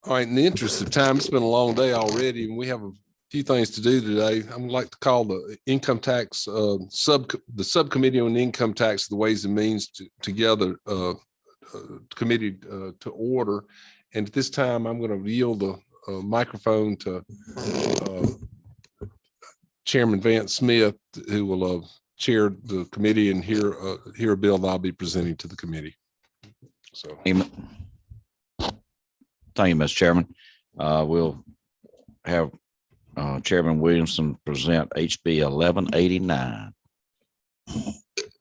All right, in the interest of time, it's been a long day already, and we have a few things to do today. I would like to call the income tax the subcommittee on income tax, the Ways and Means together committee to order. And at this time, I'm going to yield the microphone to Chairman Vance Smith, who will chair the committee and hear a bill that I'll be presenting to the committee. So. Thank you, Mr. Chairman. We'll have Chairman Williamson present HB 1189.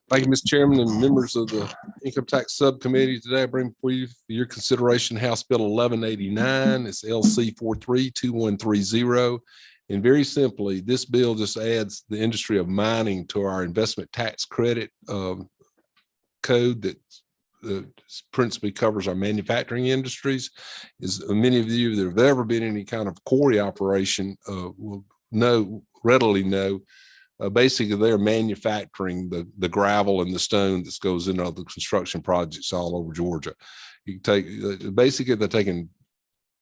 Thank you, Mr. Chairman and members of the Income Tax Subcommittee. Today I bring for you for your consideration House Bill 1189. It's LC 432130. And very simply, this bill just adds the industry of mining to our investment tax credit code that principally covers our manufacturing industries. As many of you that have ever been in any kind of quarry operation will readily know, basically they're manufacturing the gravel and the stone that goes into the construction projects all over Georgia. You take basically they're taking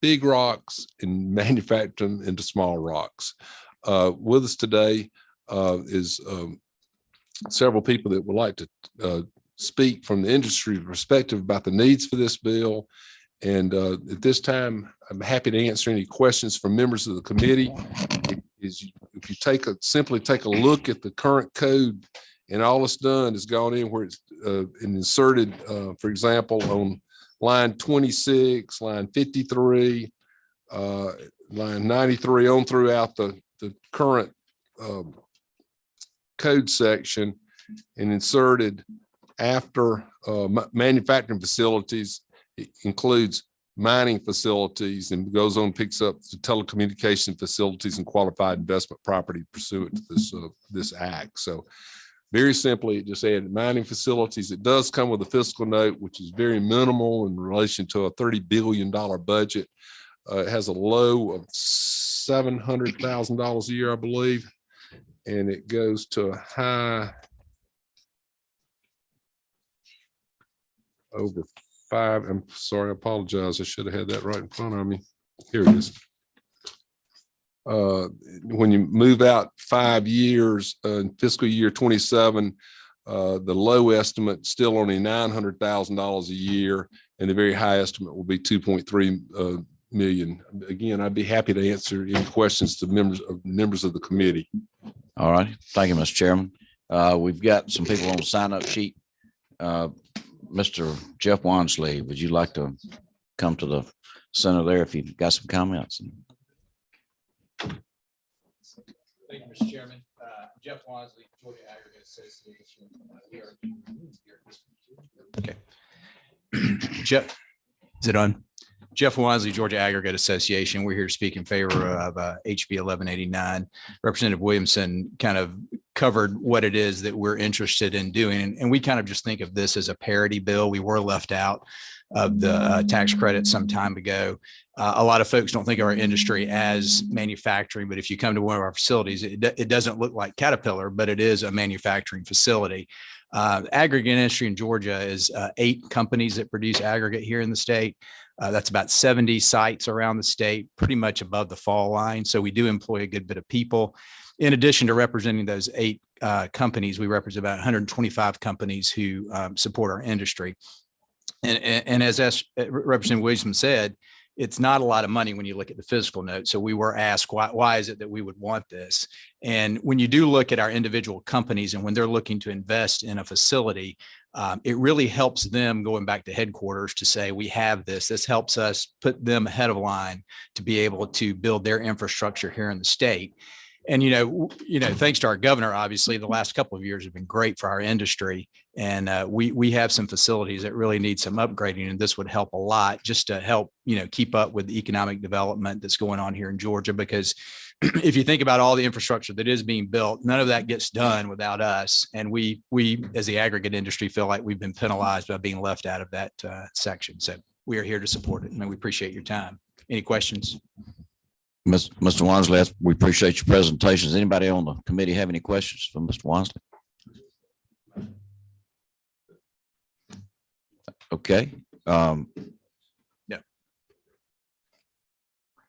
big rocks and manufacture them into small rocks. With us today is several people that would like to speak from the industry perspective about the needs for this bill. And at this time, I'm happy to answer any questions from members of the committee. If you simply take a look at the current code, and all it's done is gone in where it's inserted, for example, on line 26, line 53, line 93 on throughout the current code section, and inserted after manufacturing facilities. It includes mining facilities and goes on, picks up the telecommunication facilities and qualified investment property pursuant to this act. So very simply, it just added mining facilities. It does come with a fiscal note, which is very minimal in relation to a $30 billion budget. It has a low of $700,000 a year, I believe, and it goes to a high over five. I'm sorry, I apologize. I should have had that right in front of me. Here it is. When you move out 5 years in fiscal year 27, the low estimate still only $900,000 a year, and the very high estimate will be 2.3 million. Again, I'd be happy to answer any questions to members of the committee. All right. Thank you, Mr. Chairman. We've got some people on the sign-up sheet. Mr. Jeff Wansley, would you like to come to the center there if you've got some comments? Thank you, Mr. Chairman. Jeff Wansley, Georgia Aggregate Association. Okay. Jeff, is it on? Jeff Wansley, Georgia Aggregate Association. We're here to speak in favor of HB 1189. Representative Williamson kind of covered what it is that we're interested in doing. And we kind of just think of this as a parity bill. We were left out of the tax credit some time ago. A lot of folks don't think of our industry as manufacturing, but if you come to one of our facilities, it doesn't look like Caterpillar, but it is a manufacturing facility. Aggregate industry in Georgia is 8 companies that produce aggregate here in the state. That's about 70 sites around the state, pretty much above the fall line. So we do employ a good bit of people. In addition to representing those 8 companies, we represent about 125 companies who support our industry. And as Representative Williamson said, it's not a lot of money when you look at the fiscal note. So we were asked, why is it that we would want this? And when you do look at our individual companies and when they're looking to invest in a facility, it really helps them going back to headquarters to say, we have this. This helps us put them ahead of line to be able to build their infrastructure here in the state. And, thanks to our governor, obviously, the last couple of years have been great for our industry. And we have some facilities that really need some upgrading, and this would help a lot just to help, keep up with the economic development that's going on here in Georgia. Because if you think about all the infrastructure that is being built, none of that gets done without us. And we as the aggregate industry feel like we've been penalized by being left out of that section. So we are here to support it, and we appreciate your time. Any questions? Mr. Wansley, we appreciate your presentations. Anybody on the committee have any questions for Mr. Wansley? Okay. Yeah.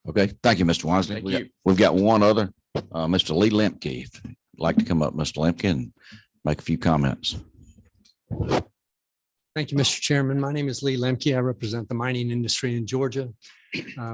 Okay, thank you, Mr. Wansley. Thank you. We've got one other, Mr. Lee Lemke. If you'd like to come up, Mr. Lemke, and make a few comments. Thank you, Mr. Chairman. My name is Lee Lemke. I represent the mining industry in Georgia,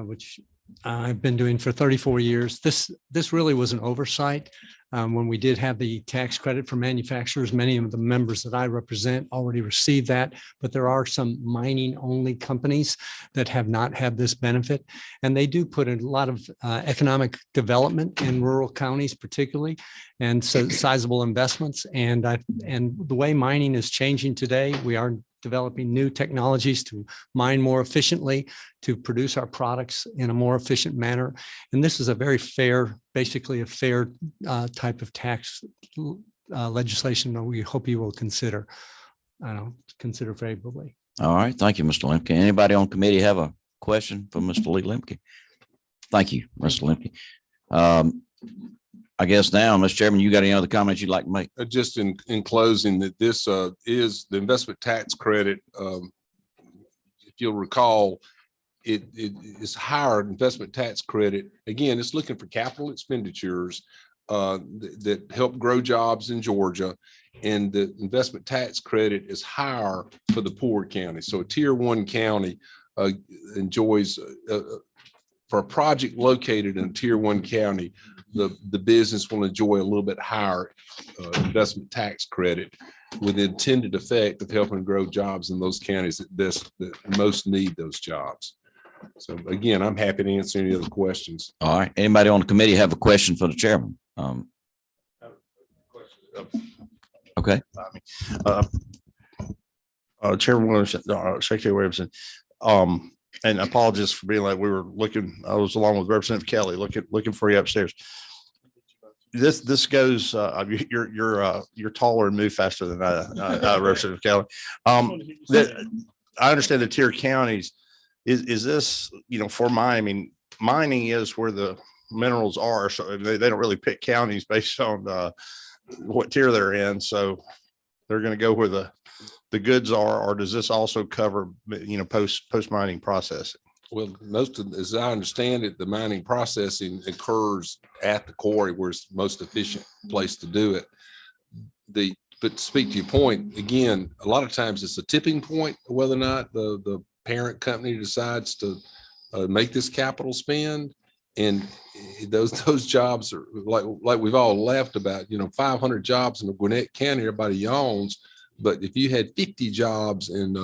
which I've been doing for 34 years. This really was an oversight. When we did have the tax credit for manufacturers, many of the members that I represent already received that, but there are some mining only companies that have not had this benefit. And they do put a lot of economic development in rural counties particularly, and so sizable investments. And the way mining is changing today, we are developing new technologies to mine more efficiently, to produce our products in a more efficient manner. And this is a very fair, basically a fair type of tax legislation that we hope you will consider favorably. All right, thank you, Mr. Lemke. Anybody on committee have a question for Mr. Lee Lemke? Thank you, Mr. Lemke. I guess now, Mr. Chairman, you got any other comments you'd like to make? Just in closing, that this is the investment tax credit. If you'll recall, it is higher investment tax credit. Again, it's looking for capital expenditures that help grow jobs in Georgia. And the investment tax credit is higher for the poor county. So a tier 1 county enjoys for a project located in a tier 1 county, the business will enjoy a little bit higher investment tax credit with the intended effect of helping grow jobs in those counties that most need those jobs. So again, I'm happy to answer any other questions. All right. Anybody on the committee have a question for the chairman? Okay. Chairman Williams, Secretary Williamson, and apologies for being late. We were looking, I was along with Representative Kelly looking for you upstairs. This goes, you're taller and move faster than I, Representative Kelly. I understand the tier counties. Is this, for mining? I mean, mining is where the minerals are, so they don't really pick counties based on what tier they're in. So they're going to go where the goods are, or does this also cover, post mining processing? Well, as I understand it, the mining processing occurs at the quarry where it's the most efficient place to do it. But to speak to your point, again, a lot of times it's a tipping point whether or not the parent company decides to make this capital spend. And those jobs are like we've all laughed about, 500 jobs in the Gwinnett County, everybody yawns. But if you had 50 jobs in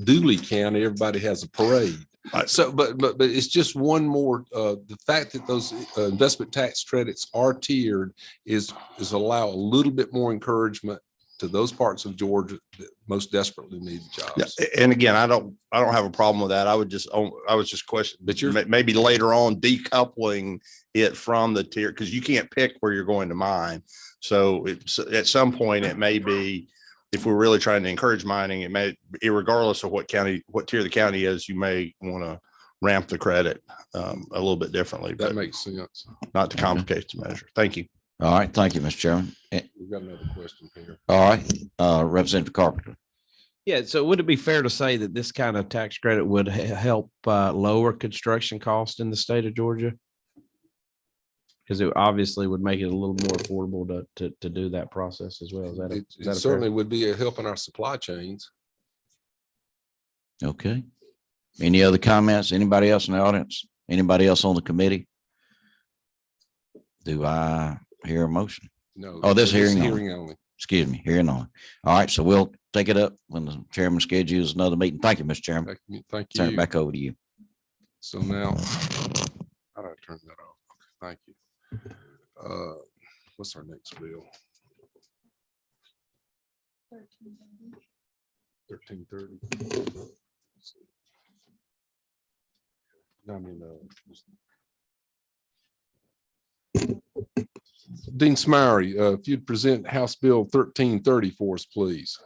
Dooley County, everybody has a parade. Right. So, but it's just one more. The fact that those investment tax credits are tiered is allow a little bit more encouragement to those parts of Georgia that most desperately need jobs. Yeah, and again, I don't have a problem with that. I was just questioning, but you're maybe later on decoupling it from the tier, because you can't pick where you're going to mine. So at some point it may be, if we're really trying to encourage mining, it may, regardless of what tier the county is, you may want to ramp the credit a little bit differently. That makes sense. Not to complicate the measure. Thank you. All right. Thank you, Mr. Chairman. We've got another question here. All right. Representative Carpenter. Yeah, so would it be fair to say that this kind of tax credit would help lower construction costs in the state of Georgia? Because it obviously would make it a little more affordable to do that process as well. It certainly would be a help in our supply chains. Okay. Any other comments? Anybody else in the audience? Anybody else on the committee? Do I hear a motion? No. Oh, this hearing only. Excuse me, hearing only. All right, so we'll take it up when the chairman schedules another meeting. Thank you, Mr. Chairman. Thank you. Turn it back over to you. So now, how do I turn that off? Okay, thank you. What's our next bill? 1330. I mean, Dean Smyrie, if you'd present House Bill 1330 for us, please.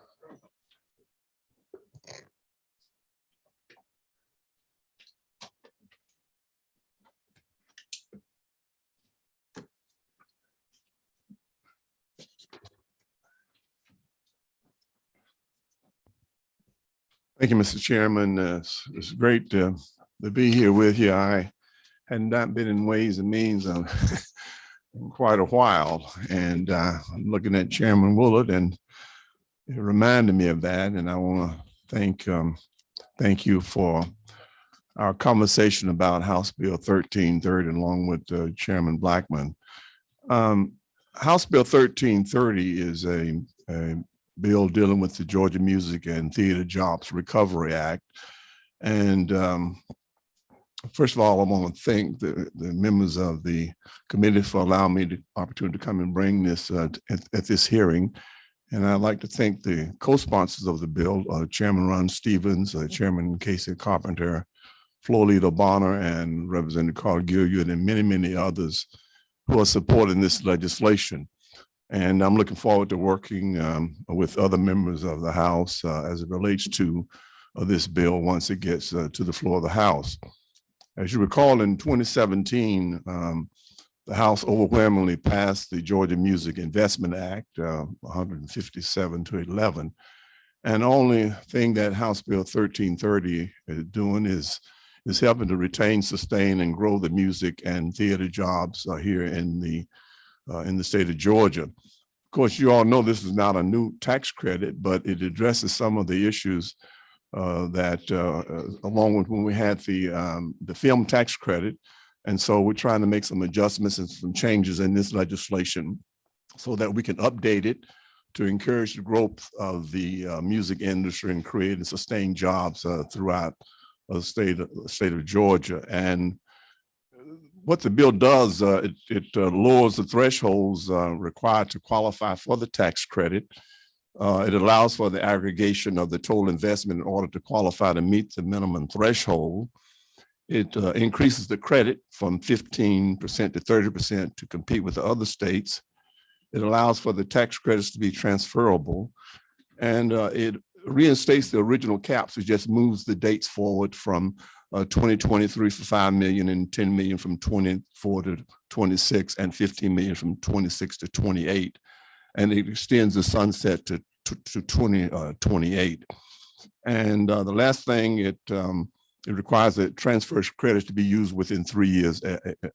Thank you, Mr. Chairman. It's great to be here with you. I had not been in Ways and Means in quite a while. And I'm looking at Chairman Willard, and it reminded me of that. And I want to thank you for our conversation about House Bill 1330, along with Chairman Blackman. House Bill 1330 is a bill dealing with the Georgia Music and Theater Jobs Recovery Act. And first of all, I want to thank the members of the committee for allowing me the opportunity to come and bring this at this hearing. And I'd like to thank the co-sponsors of the bill, Chairman Ron Stevens, Chairman Casey Carpenter, Floor Leader Bonner, and Representative Carl Gilliard, and many, many others who are supporting this legislation. And I'm looking forward to working with other members of the House as it relates to this bill once it gets to the floor of the House. As you recall, in 2017, the House overwhelmingly passed the Georgia Music Investment Act, 157-11. And the only thing that House Bill 1330 is doing is helping to retain, sustain, and grow the music and theater jobs here in the state of Georgia. Of course, you all know this is not a new tax credit, but it addresses some of the issues that along with when we had the film tax credit. And so we're trying to make some adjustments and some changes in this legislation so that we can update it to encourage the growth of the music industry and create and sustain jobs throughout the state of Georgia. And what the bill does, it lowers the thresholds required to qualify for the tax credit. It allows for the aggregation of the total investment in order to qualify to meet the minimum threshold. It increases the credit from 15% to 30% to compete with the other states. It allows for the tax credits to be transferable, and it reinstates the original caps. It just moves the dates forward from 2023 for 5 million and 10 million from 24 to 26 and 15 million from 26 to 28. And it extends the sunset to 2028. And the last thing, it requires that transfer credits to be used within 3 years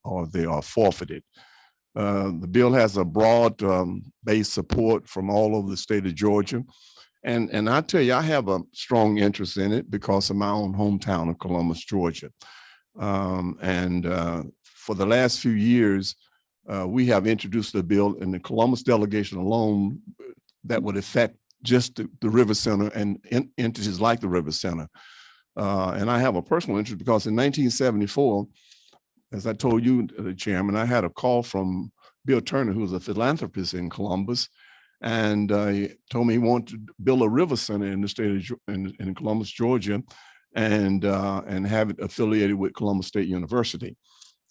or they are forfeited. The bill has a broad base support from all over the state of Georgia. And I tell you, I have a strong interest in it because of my own hometown of Columbus, Georgia. For the last few years, we have introduced a bill in the Columbus delegation alone that would affect just the River Center and entities like the River Center. And I have a personal interest because in 1974, as I told you, the chairman, I had a call from Bill Turner, who was a philanthropist in Columbus, and he told me he wanted to build a river center in the state of in Columbus, Georgia, and have it affiliated with Columbus State University.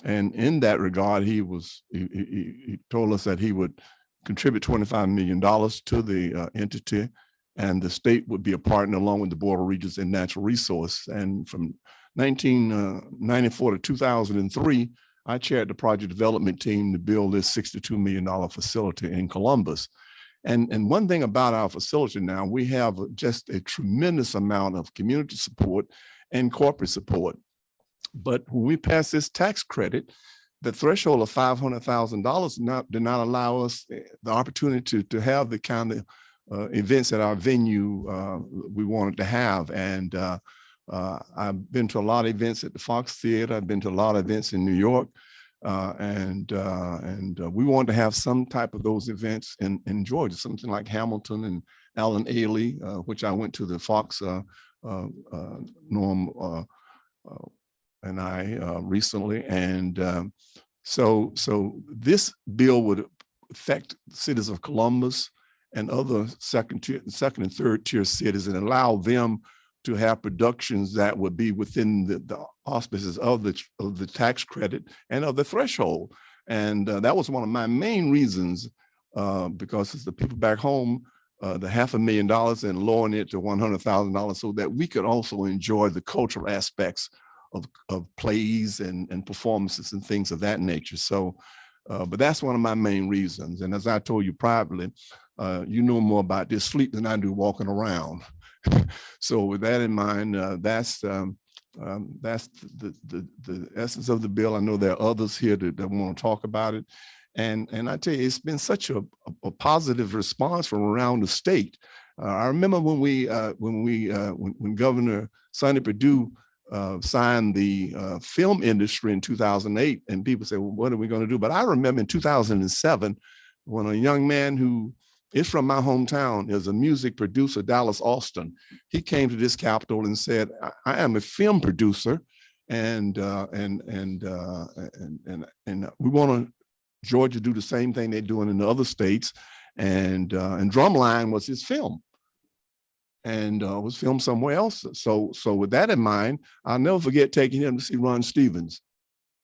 And in that regard, he told us that he would contribute $25 million to the entity, and the state would be a partner along with the Board of Regents and Natural Resource. And from 1994 to 2003, I chaired the project development team to build this $62 million facility in Columbus. And one thing about our facility now, we have just a tremendous amount of community support and corporate support. But when we pass this tax credit, the threshold of $500,000 did not allow us the opportunity to have the kind of events at our venue we wanted to have. And I've been to a lot of events at the Fox Theater. I've been to a lot of events in New York. And we want to have some type of those events in Georgia, something like Hamilton and Allen Ailey, which I went to the Fox Norm and I recently. And so this bill would affect cities of Columbus and other second and third tier cities and allow them to have productions that would be within the auspices of the tax credit and of the threshold. And that was one of my main reasons, because it's the people back home, the $500,000 and lowering it to $100,000 so that we could also enjoy the cultural aspects of plays and performances and things of that nature. So, but that's one of my main reasons. And as I told you privately, you know more about this sleep than I do walking around. So with that in mind, that's That's the essence of the bill. I know there are others here that want to talk about it. And I tell you, it's been such a positive response from around the state. I remember when Governor Sonny Perdue signed the film industry in 2008, and people say, well, what are we going to do? But I remember in 2007, when a young man who is from my hometown, is a music producer, Dallas Austin, he came to this Capitol and said, I am a film producer, and we want to Georgia do the same thing they're doing in the other states. And Drumline was his film, and was filmed somewhere else. So with that in mind, I'll never forget taking him to see Ron Stevens,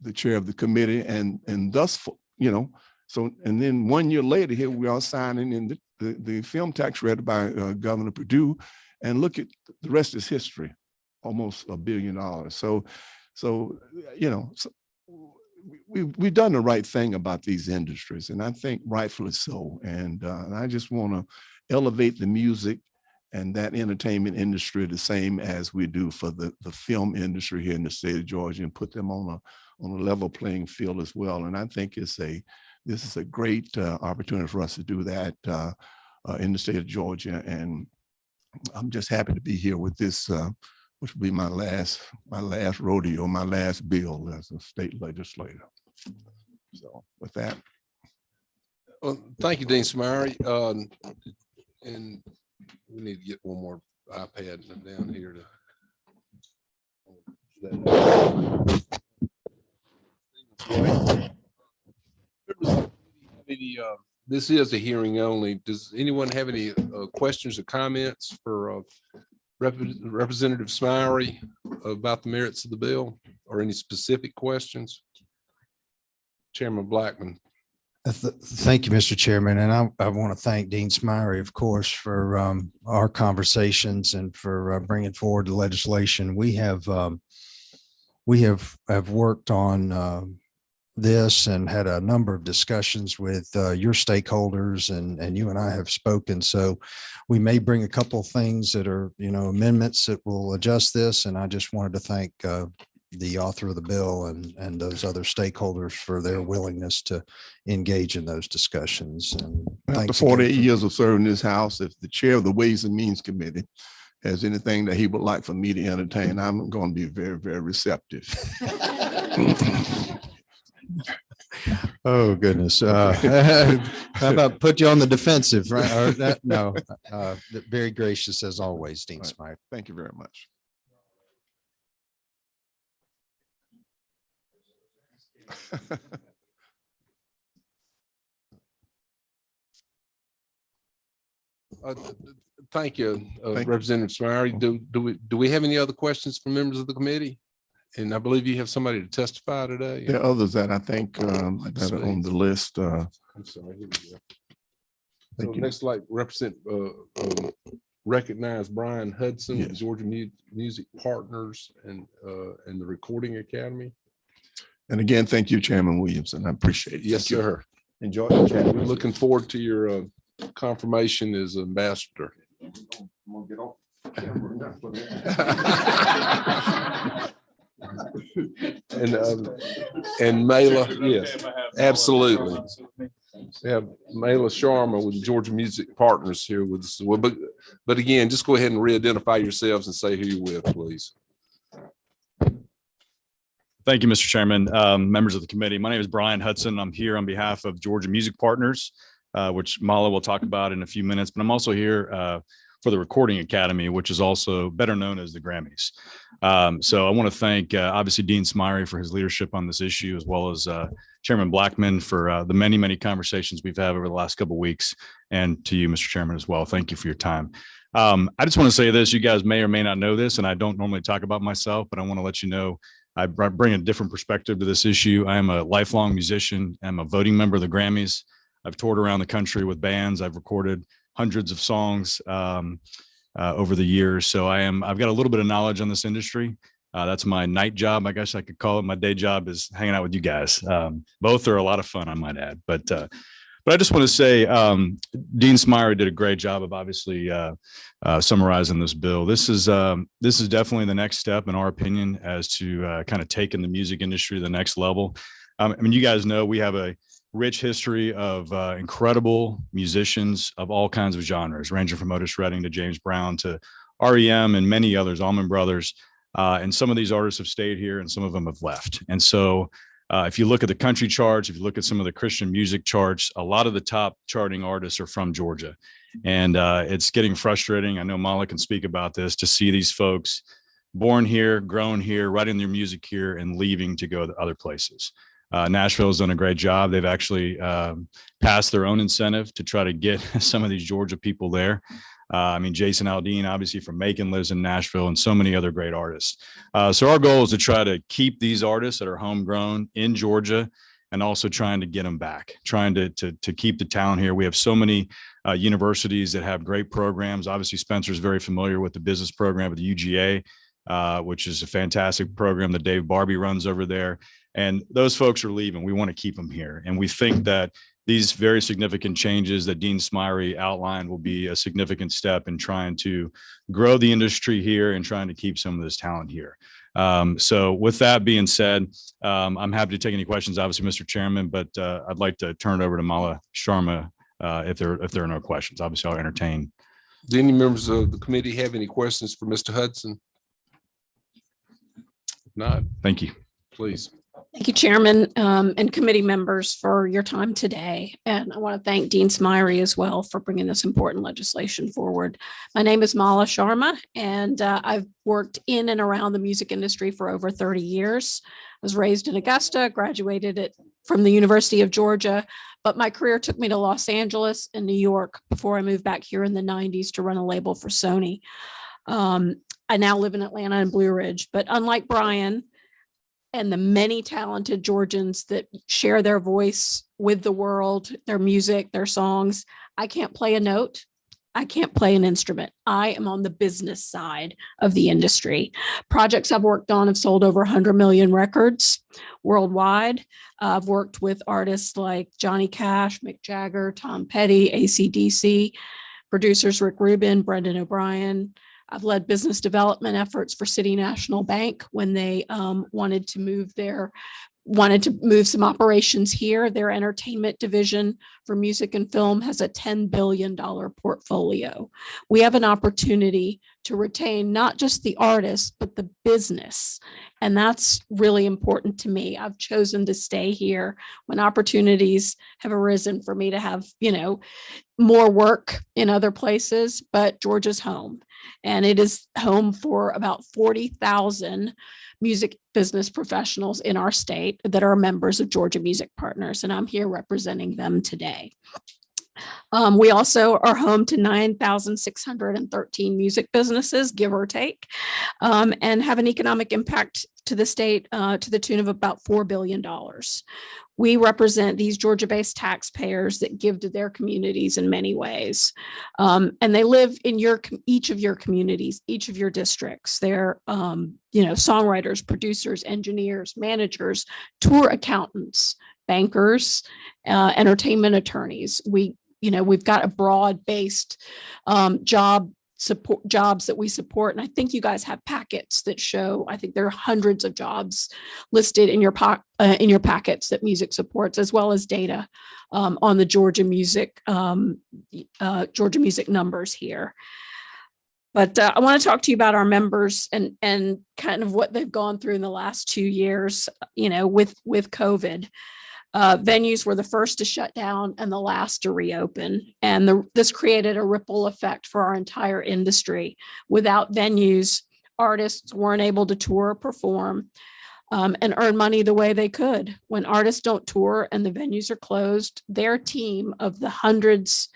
the chair of the committee, and thus, you know, so, and then 1 year later, here we are signing in the film tax credit by Governor Perdue, and look at the rest is history, almost $1 billion. So you know, we've done the right thing about these industries, and I think rightfully so. And I just want to elevate the music and that entertainment industry the same as we do for the film industry here in the state of Georgia, and put them on a level playing field as well. And I think this is a great opportunity for us to do that in the state of Georgia. And I'm just happy to be here with this, which will be my last rodeo, my last bill as a state legislator. So with that. Well, thank you, Dean Smiley. And we need to get one more iPad down here to. This is a hearing only. Does anyone have any questions or comments for Representative Smiley about the merits of the bill, or any specific questions? Chairman Blackman. Thank you, Mr. Chairman. And I want to thank Dean Smiley, of course, for our conversations and for bringing forward the legislation. We have worked on this and had a number of discussions with your stakeholders, and you and I have spoken. So we may bring a couple of things that are, you know, amendments that will adjust this. And I just wanted to thank the author of the bill and those other stakeholders for their willingness to engage in those discussions. And after 48 years of serving this House, if the chair of the Ways and Means Committee has anything that he would like for me to entertain, I'm going to be very, very receptive. Oh, goodness. How about put you on the defensive, right? Or that, no, very gracious as always, Dean Smiley. Thank you very much. Thank you, Representative Smiley. Do we have any other questions from members of the committee? And I believe you have somebody to testify today. There are others that I think that are on the list. I'm sorry. Here we go. So next, like recognize Brian Hudson, yes, with Georgia Music Partners and the Recording Academy. And again, thank you, Chairman Williamson. I appreciate it. Yes, thank sir. You. Enjoy the chat. We're looking forward to your confirmation as ambassador. And Mela, yes, absolutely. We have Mela Sharma with Georgia Music Partners here with us. Well, but again, just go ahead and re-identify yourselves and say who you're with, please. Thank you, Mr. Chairman, members of the committee. My name is Brian Hudson. I'm here on behalf of Georgia Music Partners, which Mala will talk about in a few minutes, but I'm also here for the Recording Academy, which is also better known as the Grammys. So I want to thank obviously Dean Smiley for his leadership on this issue, as well as Chairman Blackman for the many, many conversations we've had over the last couple of weeks, and to you, Mr. Chairman, as well. Thank you for your time. I just want to say this, you guys may or may not know this, and I don't normally talk about myself, but I want to let you know I bring a different perspective to this issue. I am a lifelong musician. I'm a voting member of the Grammys. I've toured around the country with bands. I've recorded hundreds of songs over the years. So I've got a little bit of knowledge on this industry. That's my night job, I guess I could call it. My day job is hanging out with you guys. Both are a lot of fun, I might add. But But I just want to say, Dean Smyrie did a great job of obviously summarizing this bill. This is definitely the next step, in our opinion, as to kind of taking the music industry to the next level. I mean, you guys know we have a rich history of incredible musicians of all kinds of genres, ranging from Otis Redding to James Brown to REM and many others, Allman Brothers. And some of these artists have stayed here and some of them have left. And so if you look at the country charts, if you look at some of the Christian music charts, a lot of the top charting artists are from Georgia. And it's getting frustrating. I know Mala can speak about this, to see these folks born here, grown here, writing their music here and leaving to go to other places. Nashville has done a great job. They've actually passed their own incentive to try to get some of these Georgia people there. I mean, Jason Aldean, obviously from Macon, lives in Nashville, and so many other great artists. So our goal is to try to keep these artists that are homegrown in Georgia, and also trying to get them back, trying to keep the talent here. We have so many universities that have great programs. Obviously, Spencer's very familiar with the business program at the UGA, which is a fantastic program that Dave Barbie runs over there. And those folks are leaving. We want to keep them here. And we think that these very significant changes that Dean Smyrie outlined will be a significant step in trying to grow the industry here and trying to keep some of this talent here. So with that being said, I'm happy to take any questions, obviously, Mr. Chairman, but I'd like to turn it over to Mala Sharma if there are no questions. Obviously, I'll entertain. Do any members of the committee have any questions for Mr. Hudson? If not, Thank you. please. Thank you, Chairman, and committee members, for your time today. And I want to thank Dean Smyrie as well for bringing this important legislation forward. My name is Mala Sharma, and I've worked in and around the music industry for over 30 years. I was raised in Augusta, graduated from the University of Georgia, but my career took me to Los Angeles and New York before I moved back here in the 90s to run a label for Sony. I now live in Atlanta and Blue Ridge, but unlike Brian and the many talented Georgians that share their voice with the world, their music, their songs, I can't play a note. I can't play an instrument. I am on the business side of the industry. Projects I've worked on have sold over 100 million records worldwide. I've worked with artists like Johnny Cash, Mick Jagger, Tom Petty, AC/DC, producers Rick Rubin, Brendan O'Brien. I've led business development efforts for City National Bank when they wanted to move some operations here. Their entertainment division for music and film has a $10 billion portfolio. We have an opportunity to retain not just the artists, but the business. And that's really important to me. I've chosen to stay here when opportunities have arisen for me to have, more work in other places, but Georgia's home. And it is home for about 40,000 music business professionals in our state that are members of Georgia Music Partners, and I'm here representing them today. We also are home to 9,613 music businesses, give or take, and have an economic impact to the state to the tune of about $4 billion. We represent these Georgia-based taxpayers that give to their communities in many ways. And they live in each of your communities, each of your districts. They're songwriters, producers, engineers, managers, tour accountants, bankers, entertainment attorneys. We've got a broad-based jobs that we support. And I think you guys have packets that show, I think there are hundreds of jobs listed in your packets that music supports, as well as data on the Georgia music numbers here. But I want to talk to you about our members and kind of what they've gone through in the last 2 years, with COVID. Venues were the first to shut down and the last to reopen. And this created a ripple effect for our entire industry. Without venues, artists weren't able to tour or perform and earn money the way they could. When artists don't tour and the venues are closed, their team of the hundreds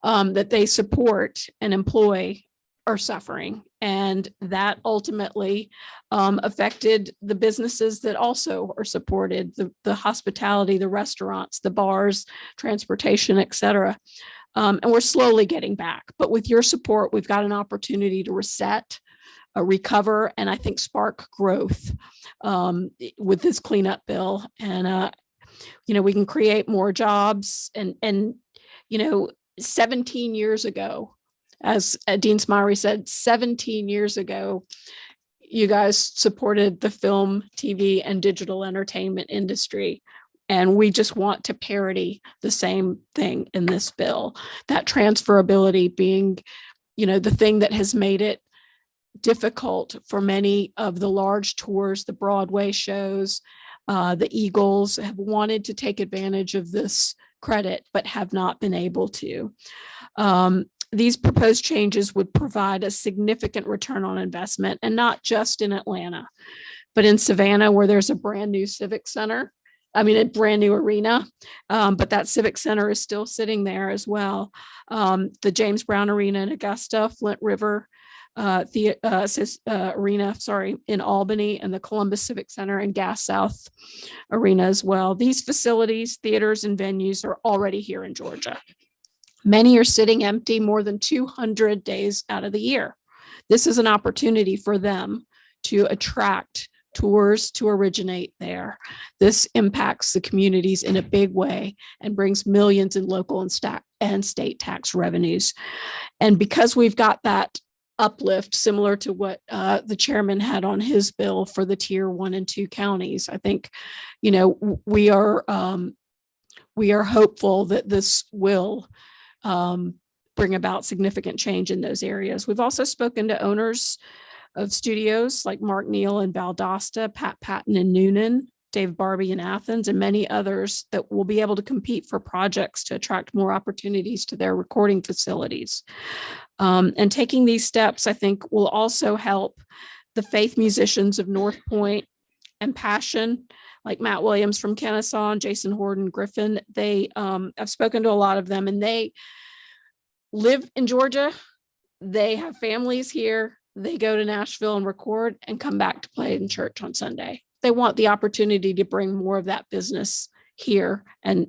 that they support and employ are suffering. And that ultimately affected the businesses that also are supported, the hospitality, the restaurants, the bars, transportation, et cetera. And we're slowly getting back. But with your support, we've got an opportunity to reset, recover, and I think spark growth with this cleanup bill. And we can create more jobs and 17 years ago, as Dean Smiley said, 17 years ago, you guys supported the film, TV, and digital entertainment industry. And we just want to parody the same thing in this bill, that transferability being, the thing that has made it difficult for many of the large tours, the Broadway shows, the Eagles have wanted to take advantage of this credit, but have not been able to. These proposed changes would provide a significant return on investment, and not just in Atlanta, but in Savannah, where there's a brand new civic center. A brand new arena, but that civic center is still sitting there as well. The James Brown Arena in Augusta, Flint River Arena, in Albany, and the Columbus Civic Center and Gas South Arena as well. These facilities, theaters, and venues are already here in Georgia. Many are sitting empty more than 200 days out of the year. This is an opportunity for them to attract tours to originate there. This impacts the communities in a big way and brings millions in local and state tax revenues. And because we've got that uplift similar to what the chairman had on his bill for the tier 1 and 2 counties, I think, we are hopeful that this will bring about significant change in those areas. We've also spoken to owners of studios like Mark Neal in Valdosta, Pat Patton in Noonan, Dave Barbie in Athens, and many others that will be able to compete for projects to attract more opportunities to their recording facilities. And taking these steps, I think, will also help the faith musicians of North Point and Passion, like Matt Williams from Kennesaw and Jason Horden Griffin. I've spoken to a lot of them, and they live in Georgia. They have families here. They go to Nashville and record and come back to play in church on Sunday. They want the opportunity to bring more of that business here and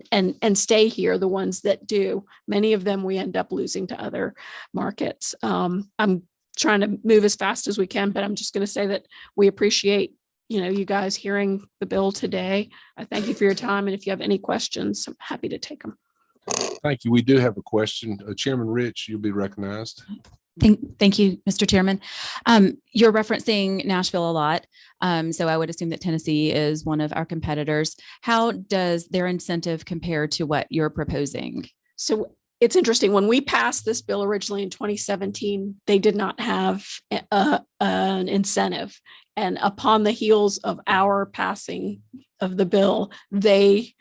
stay here, the ones that do. Many of them we end up losing to other markets. I'm trying to move as fast as we can, but I'm just going to say that we appreciate you guys hearing the bill today. I thank you for your time, and if you have any questions, I'm happy to take them. Thank you. We do have a question. Chairman Rich, you'll be recognized. Thank you, Mr. Chairman. You're referencing Nashville a lot. So I would assume that Tennessee is one of our competitors. How does their incentive compare to what you're proposing? So it's interesting. When we passed this bill originally in 2017, they did not have an incentive. And upon the heels of our passing of the bill, they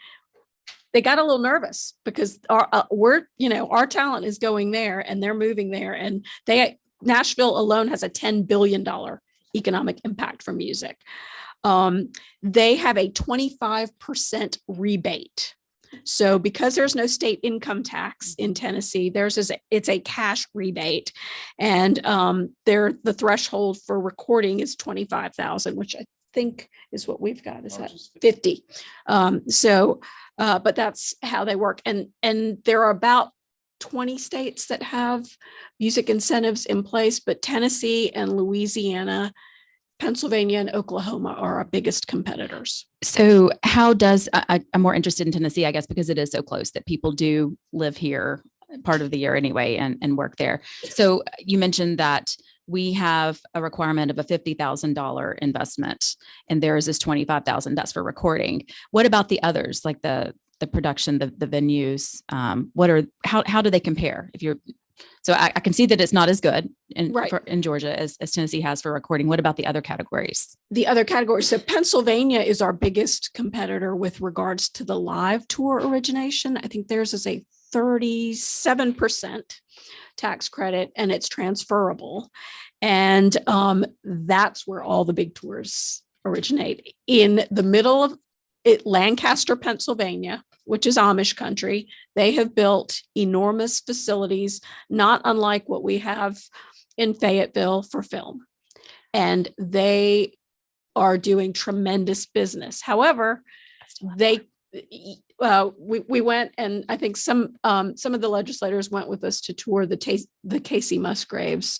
got a little nervous because our talent is going there and they're moving there, and Nashville alone has a $10 billion economic impact from music. They have a 25% rebate. So because there's no state income tax in Tennessee, it's a cash rebate, and the threshold for recording is $25,000, which I think is what we've got. Is that 50? But that's how they work. And there are about 20 states that have music incentives in place, but Tennessee and Louisiana, Pennsylvania, and Oklahoma are our biggest competitors. So how does, I'm more interested in Tennessee, I guess, because it is so close that people do live here part of the year anyway and work there. So you mentioned that we have a requirement of a $50,000 investment, and theirs is $25,000. That's for recording. What about the others, like the production, the venues? How do they compare? So I can see that it's not as good in Georgia as Tennessee has for recording. What about the other categories? The other categories. So Pennsylvania is our biggest competitor with regards to the live tour origination. I think theirs is a 37% tax credit, and it's transferable. And that's where all the big tours originate. In the middle of it, Lancaster, Pennsylvania, which is Amish country, they have built enormous facilities, not unlike what we have in Fayetteville for film. And they are doing tremendous business. However, we went, and I think some of the legislators went with us to tour the Casey Musgraves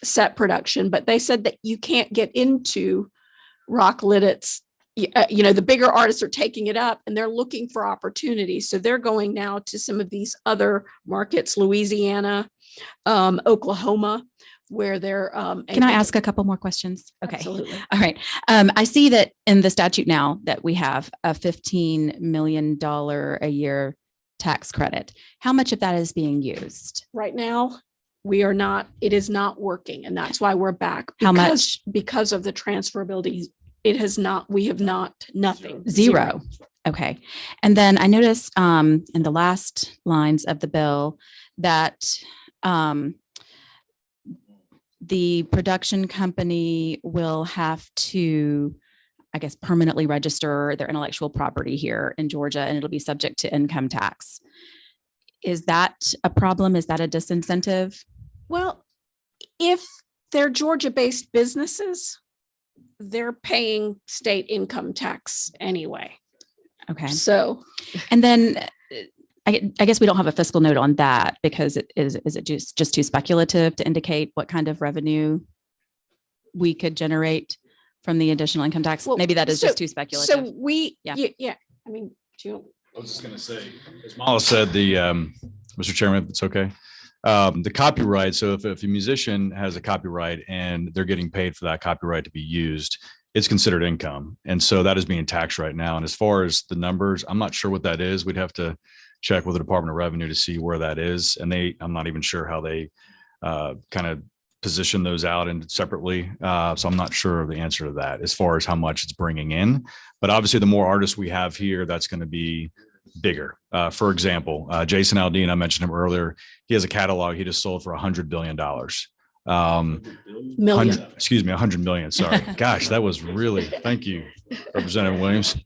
set production, but they said that you can't get into Rock Lidditt's the bigger artists are taking it up and they're looking for opportunities. So they're going now to some of these other markets, Louisiana, Oklahoma, where they're. Can I ask a couple more questions? Okay. Absolutely. All right. I see that in the statute now that we have a $15 million a year tax credit. How much of that is being used? Right now, it is not working. And that's why we're back. How much? Because of the transferability. We have nothing. Zero. Okay. And then I noticed in the last lines of the bill that the production company will have to, I guess, permanently register their intellectual property here in Georgia, and it'll be subject to income tax. Is that a problem? Is that a disincentive? Well, if they're Georgia-based businesses, they're paying state income tax anyway. Okay. So, and then I guess we don't have a fiscal note on that because is it just too speculative to indicate what kind of revenue we could generate from the additional income tax? Well, Maybe that is just too speculative. So Yeah. I mean, I was just going to say, as Mala said, Mr. Chairman, if it's okay. The copyright. So if a musician has a copyright and they're getting paid for that copyright to be used, it's considered income. And so that is being taxed right now. And as far as the numbers, I'm not sure what that is. We'd have to check with the Department of Revenue to see where that is. And I'm not even sure how they kind of position those out and separately. So I'm not sure of the answer to that as far as how much it's bringing in. But obviously the more artists we have here, that's going to be bigger. For example, Jason Aldean, I mentioned him earlier. He has a catalog he just sold for $100 billion. million. $100 million. Sorry. Gosh, that was really, thank you, Representative Williams.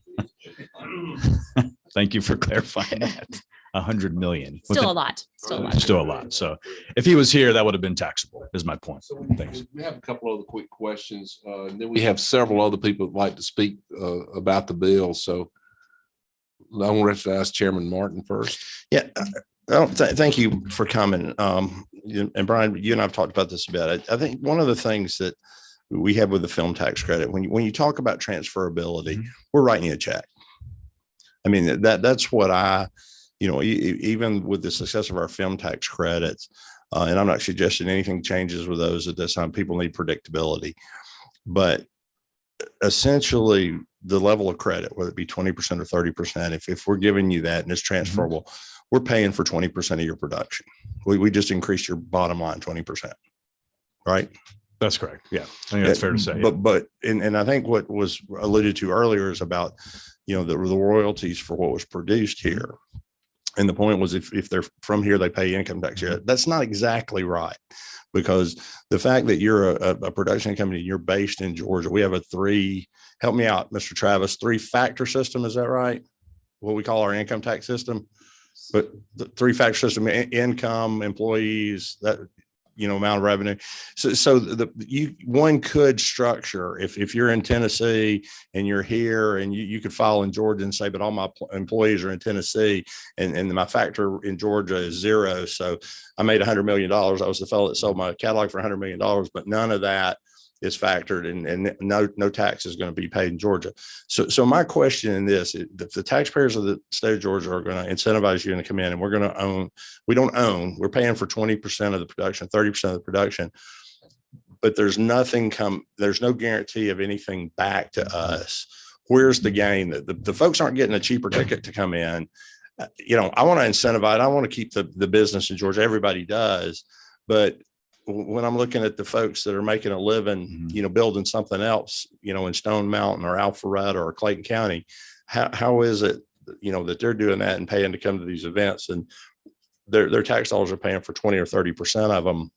Thank you for clarifying that. 100 million. Still a lot. Still a lot. So if he was here, that would have been taxable, is my point. Thanks. We have a couple other quick questions. And then we have several other people that like to speak about the bill. So I want to ask Chairman Martin first. Yeah. Thank you for coming. And Brian, you and I've talked about this a bit. I think one of the things that we have with the film tax credit, when you talk about transferability, we're writing you a check. I mean, that's what even with the success of our film tax credits, and I'm not suggesting anything changes with those at this time. People need predictability, but essentially the level of credit, whether it be 20% or 30%, if we're giving you that and it's transferable, we're paying for 20% of your production. We just increased your bottom line 20%, right? That's correct. Yeah, I think that's fair to say. But I think what was alluded to earlier is about, the royalties for what was produced here. And the point was, if they're from here, they pay income tax here. That's not exactly right, because the fact that you're a production company, you're based in Georgia. We have help me out, Mr. Travis, 3-factor system. Is that right? What we call our income tax system, but the 3-factor system: income, employees, that amount of revenue. So one could structure, if you're in Tennessee and you're here, and you could file in Georgia and say, but all my employees are in Tennessee and my factor in Georgia is 0. So I made $100 million. I was the fellow that sold my catalog for $100 million, but none of that is factored and no tax is going to be paid in Georgia. So my question in this, if the taxpayers of the state of Georgia are going to incentivize you to come in, and we're paying for 20% of the production, 30% of the production, but there's no guarantee of anything back to us. Where's the gain? The folks aren't getting a cheaper ticket to come in. I want to incentivize, I want to keep the business in Georgia. Everybody does, but when I'm looking at the folks that are making a living, building something else, in Stone Mountain or Alpharetta or Clayton County, how is it, that they're doing that and paying to come to these events, and their tax dollars are paying for 20 or 30% of them?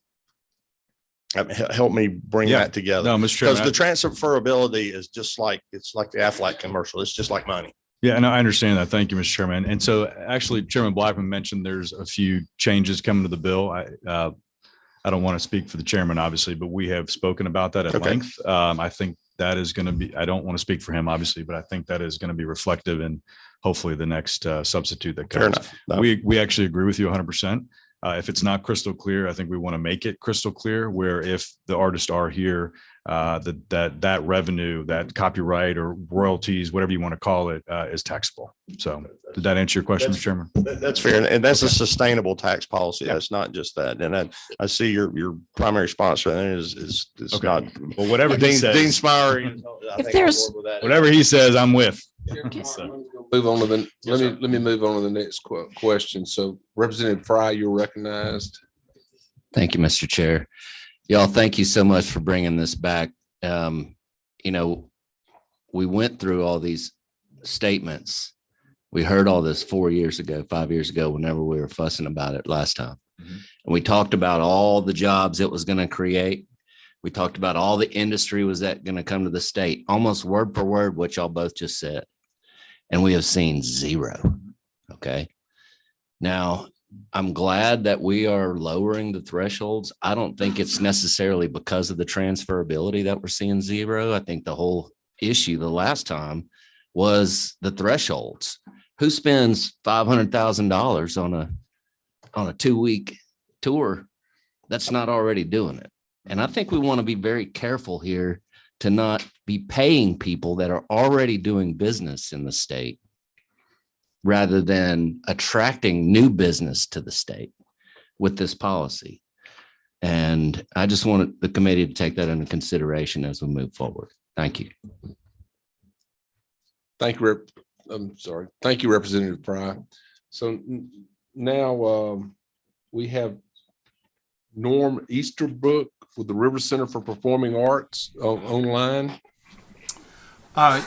Help me bring that together. No, Mr. Chairman, because the transferability is it's like the Aflac commercial. It's just like money. Yeah, no, I understand that. Thank you, Mr. Chairman. And so actually, Chairman Blackman mentioned there's a few changes coming to the bill. I don't want to speak for the chairman, obviously, but we have spoken about that at length. I think that is going to be, I don't want to speak for him, obviously, but I think that is going to be reflective in hopefully the next substitute that comes. Fair enough. No. We actually agree with you 100%. If it's not crystal clear, I think we want to make it crystal clear where if the artists are here, that revenue, that copyright or royalties, whatever you want to call it, is taxable. So did that answer your question, Mr. Chairman? That's fair. And that's a sustainable tax policy. That's not just that. And I see your primary response to that is Okay. not. Well, whatever he Dean says, Smyer. If there's- whatever he says, I'm with. Move on to the, let me move on to the next question. So Representative Fry, you're recognized. Thank you, Mr. Chair. Y'all, thank you so much for bringing this back. We went through all these statements. We heard all this 4 years ago, 5 years ago, whenever we were fussing about it last time. And we talked about all the jobs it was going to create. We talked about all the industry was that going to come to the state, almost word for word, what y'all both just said. And we have seen zero. Okay. Now, I'm glad that we are lowering the thresholds. I don't think it's necessarily because of the transferability that we're seeing zero. I think the whole issue the last time was the thresholds. Who spends $500,000 on a 2-week tour that's not already doing it? And I think we want to be very careful here to not be paying people that are already doing business in the state rather than attracting new business to the state with this policy. And I just wanted the committee to take that into consideration as we move forward. Thank you. Thank you, Thank you, Representative Fry. So now we have Norm Easterbrook with the River Center for Performing Arts online.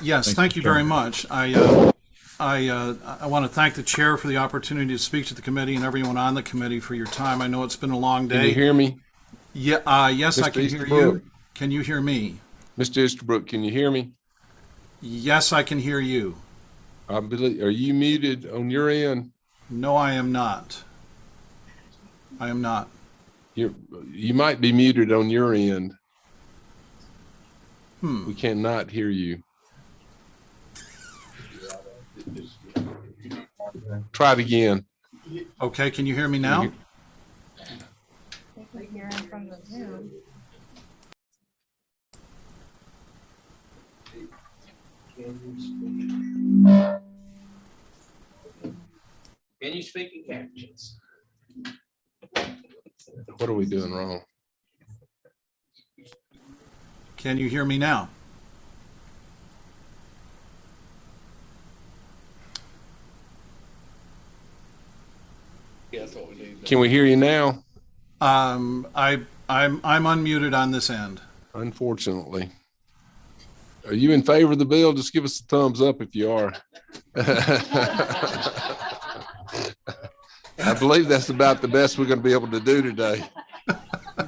Yes, thank you very much. I want to thank the chair for the opportunity to speak to the committee and everyone on the committee for your time. I know it's been a long day. Can you hear me? Yeah. Yes, I Mr. can hear Easterbrook? you. Can you hear me? Mr. Easterbrook, can you hear me? Yes, I can hear you. I believe, are you muted on your end? No, I am not. I am not. You might be muted on your end. Hmm. We cannot hear you. Try it again. Okay, can you hear me now? Can you speak in captions? What are we doing wrong? Can you hear me now? Can we hear you now? I'm unmuted on this end. Unfortunately. Are you in favor of the bill? Just give us a thumbs up if you are. I believe that's about the best we're going to be able to do today.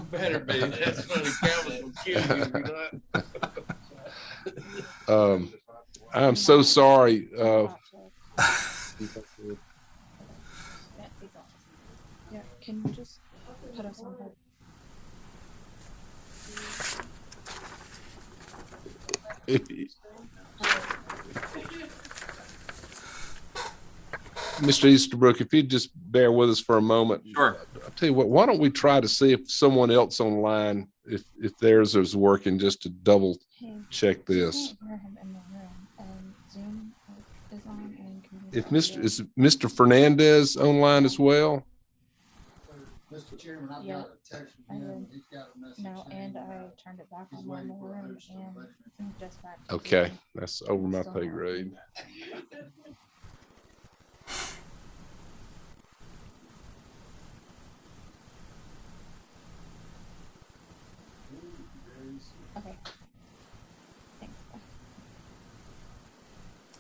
Better be. That's funny. Calvin will kill you. I'm so sorry. Can you just put us on hold? Mr. Easterbrook, if you'd just bear with us for a moment. Sure. I'll tell you what, why don't we try to see if someone else online, if theirs is working, just to double check this. If is Mr. Fernandez online as well? Mr. Chairman, I've got a text from him. He's got a message. No, and I turned it back on my room and just back. Okay, that's over my pay grade. Okay. Thanks.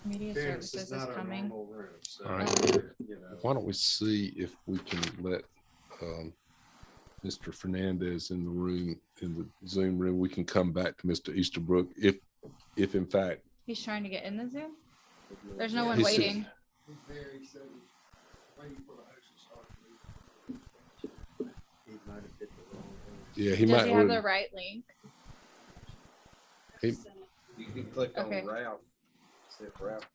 Media services is coming. All right. Why don't we see if we can let Mr. Fernandez in the room, in the Zoom room. We can come back to Mr. Easterbrook if in fact. He's trying to get in the Zoom. There's no one He said- waiting. Yeah, he Does might. he have the right link? He- You can click on Okay. Ralph.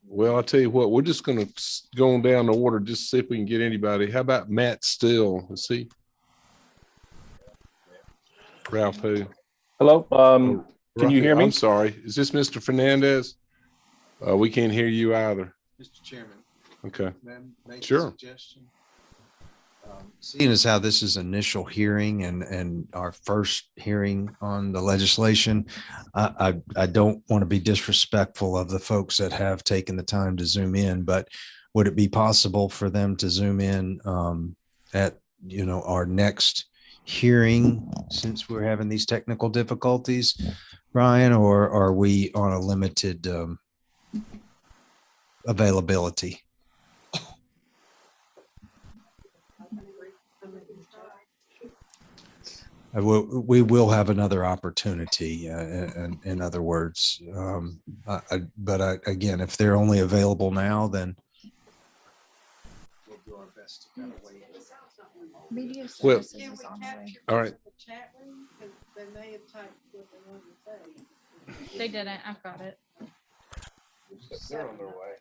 Well, I'll tell you what, we're just gonna go on down the order, just see if we can get anybody. How about Matt Still? Let's see. Ralph who? Hello, Oh, can you hear Rafael, me? I'm sorry. Is this Mr. Fernandez? We can't hear you either. Mr. Chairman. Okay. Make a Sure. suggestion? Seeing as how this is initial hearing and our first hearing on the legislation, I don't want to be disrespectful of the folks that have taken the time to zoom in, but would it be possible for them to zoom in at, our next hearing, since we're having these technical difficulties, Brian, or are we on a limited availability? We will have another opportunity, in other words. Again, if they're only available now, then we'll do our best to kind of wait. Media Well, services is on the way. all right. They didn't. I've got it. They're on their way.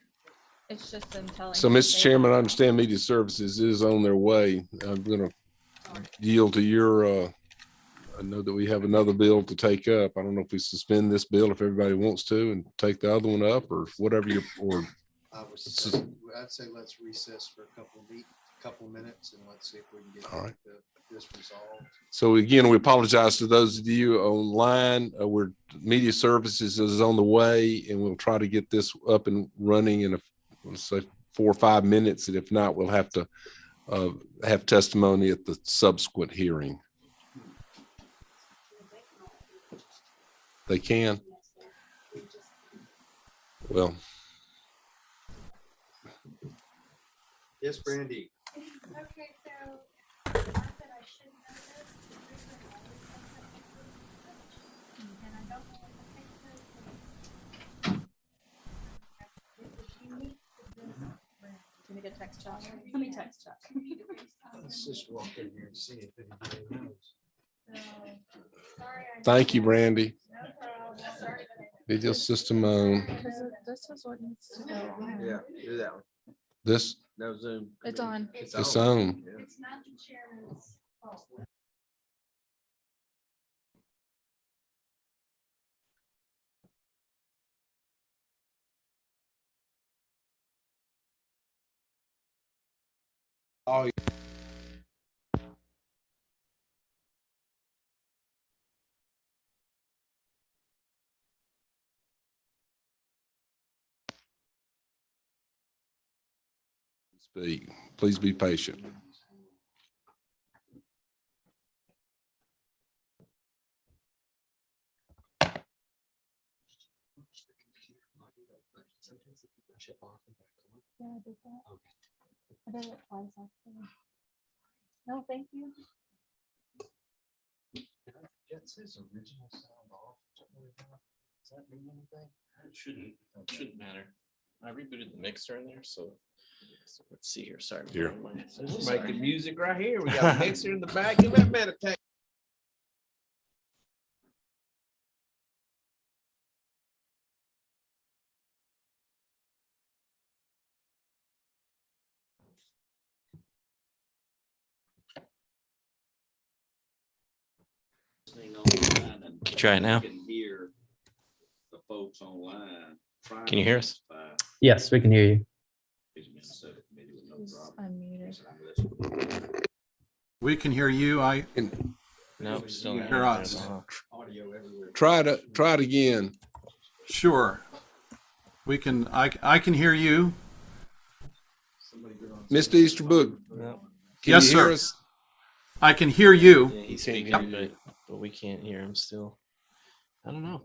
It's just them telling. So, me Mr. they Chairman, I have- understand media services is on their way. I'm gonna yield to your, I know that we have another bill to take up. I don't know if we suspend this bill if everybody wants to and take the other one up or whatever I'd say let's recess for a couple minutes and let's see if we can get All right. this resolved. So again, we apologize to those of you online. Media services is on the way and we'll try to get this up and running in let's say 4 or 5 minutes. And if not, we'll have to have testimony at the subsequent hearing. They can. Well, Yes, Brandy. Okay, so not that I should know this, but there's been always something. And I don't know what the fix is. It's unique to this brand. Can we get text chat? Let me text chat. Let's just walk in here and see if anybody knows. So, sorry. thank you, Brandy. No problem. Sorry that I- Video system on This is what needs to go on. Do that one. this. No Zoom. It's on. It's on. It's not the chairman's fault. Oh, speak. Please be patient. Yeah, I did that. I did it twice actually. No, thank you. It says original sound off. Does that mean anything? Shouldn't matter. I rebooted the mixer in there, so let's see here. Sorry. Here. We're making music right here. We got a mixer in the back. Give that man a tank. Can you try it now? Can you hear us? Yes, we can hear you. He's unmuted. We can hear you. No, still not. Hear us. Try it again. Sure. We can, I can hear you. Mr. Easterbrook. No. Can Yes, you hear sir. us? I can hear you. Yeah, he's speaking, but we can't hear him still. I don't know.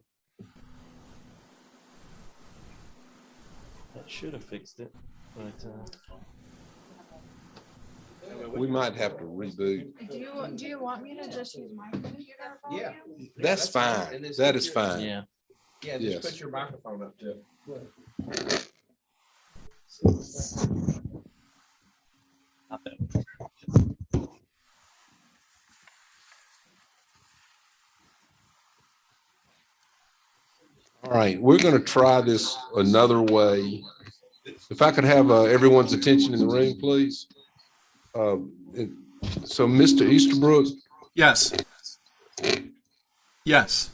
That should have fixed it, but We might have to reboot. Do you want me to just use my computer? Yeah. That's fine. That is fine. yeah. Yeah, Yes. just put your microphone up too. All All right, we're going to try this another way. If I could have everyone's attention in the room, please. So, Mr. Easterbrook. Yes. Yes.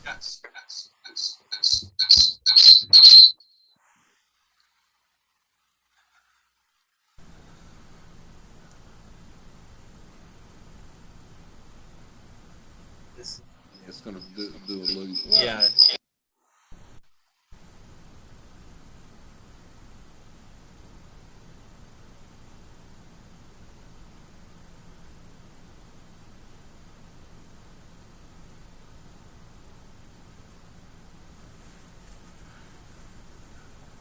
It's going to do a loop. Yeah.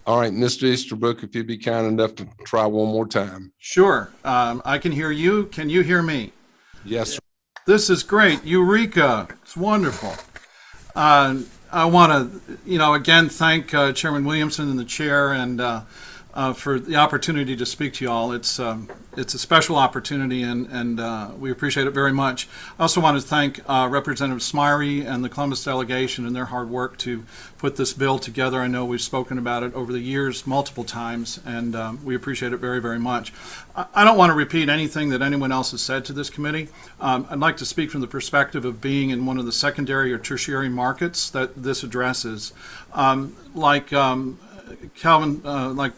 All right, Mr. Easterbrook, if you'd be kind enough to try one more time. Sure. I can hear you. Can you hear me? Yes, sir. This is great. Eureka. It's wonderful. I want to, again, thank Chairman Williamson and the chair and for the opportunity to speak to you all. It's a special opportunity and we appreciate it very much. I also want to thank Representative Smyrie and the Columbus delegation and their hard work to put this bill together. I know we've spoken about it over the years multiple times, and we appreciate it very, very much. I don't want to repeat anything that anyone else has said to this committee. I'd like to speak from the perspective of being in one of the secondary or tertiary markets that this addresses. Like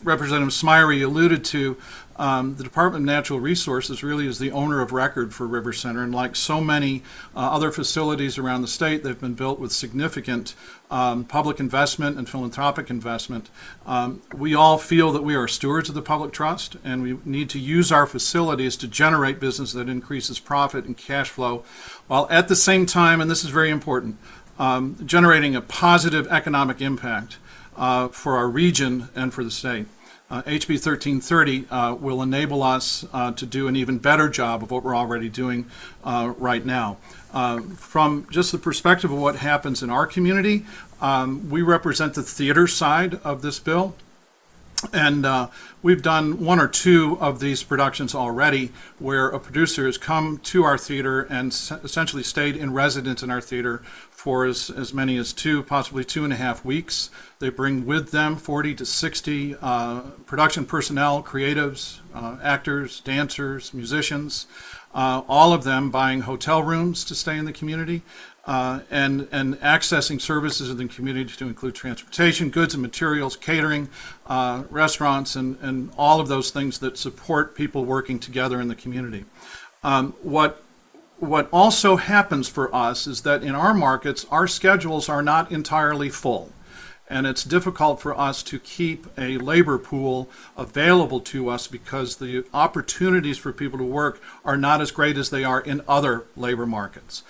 Representative Smyrie alluded to, the Department of Natural Resources really is the owner of record for River Center, and like so many other facilities around the state, they've been built with significant public investment and philanthropic investment. We all feel that we are stewards of the public trust, and we need to use our facilities to generate business that increases profit and cash flow, while at the same time, and this is very important, generating a positive economic impact for our region and for the state. HB 1330 will enable us to do an even better job of what we're already doing right now. From just the perspective of what happens in our community, we represent the theater side of this bill. And we've done one or two of these productions already where a producer has come to our theater and essentially stayed in residence in our theater for as many as 2, possibly 2.5 weeks. They bring with them 40 to 60 production personnel, creatives, actors, dancers, musicians, all of them buying hotel rooms to stay in the community. And accessing services in the community to include transportation, goods and materials, catering, restaurants, and all of those things that support people working together in the community. What also happens for us is that in our markets, our schedules are not entirely full. And it's difficult for us to keep a labor pool available to us because the opportunities for people to work are not as great as they are in other labor markets.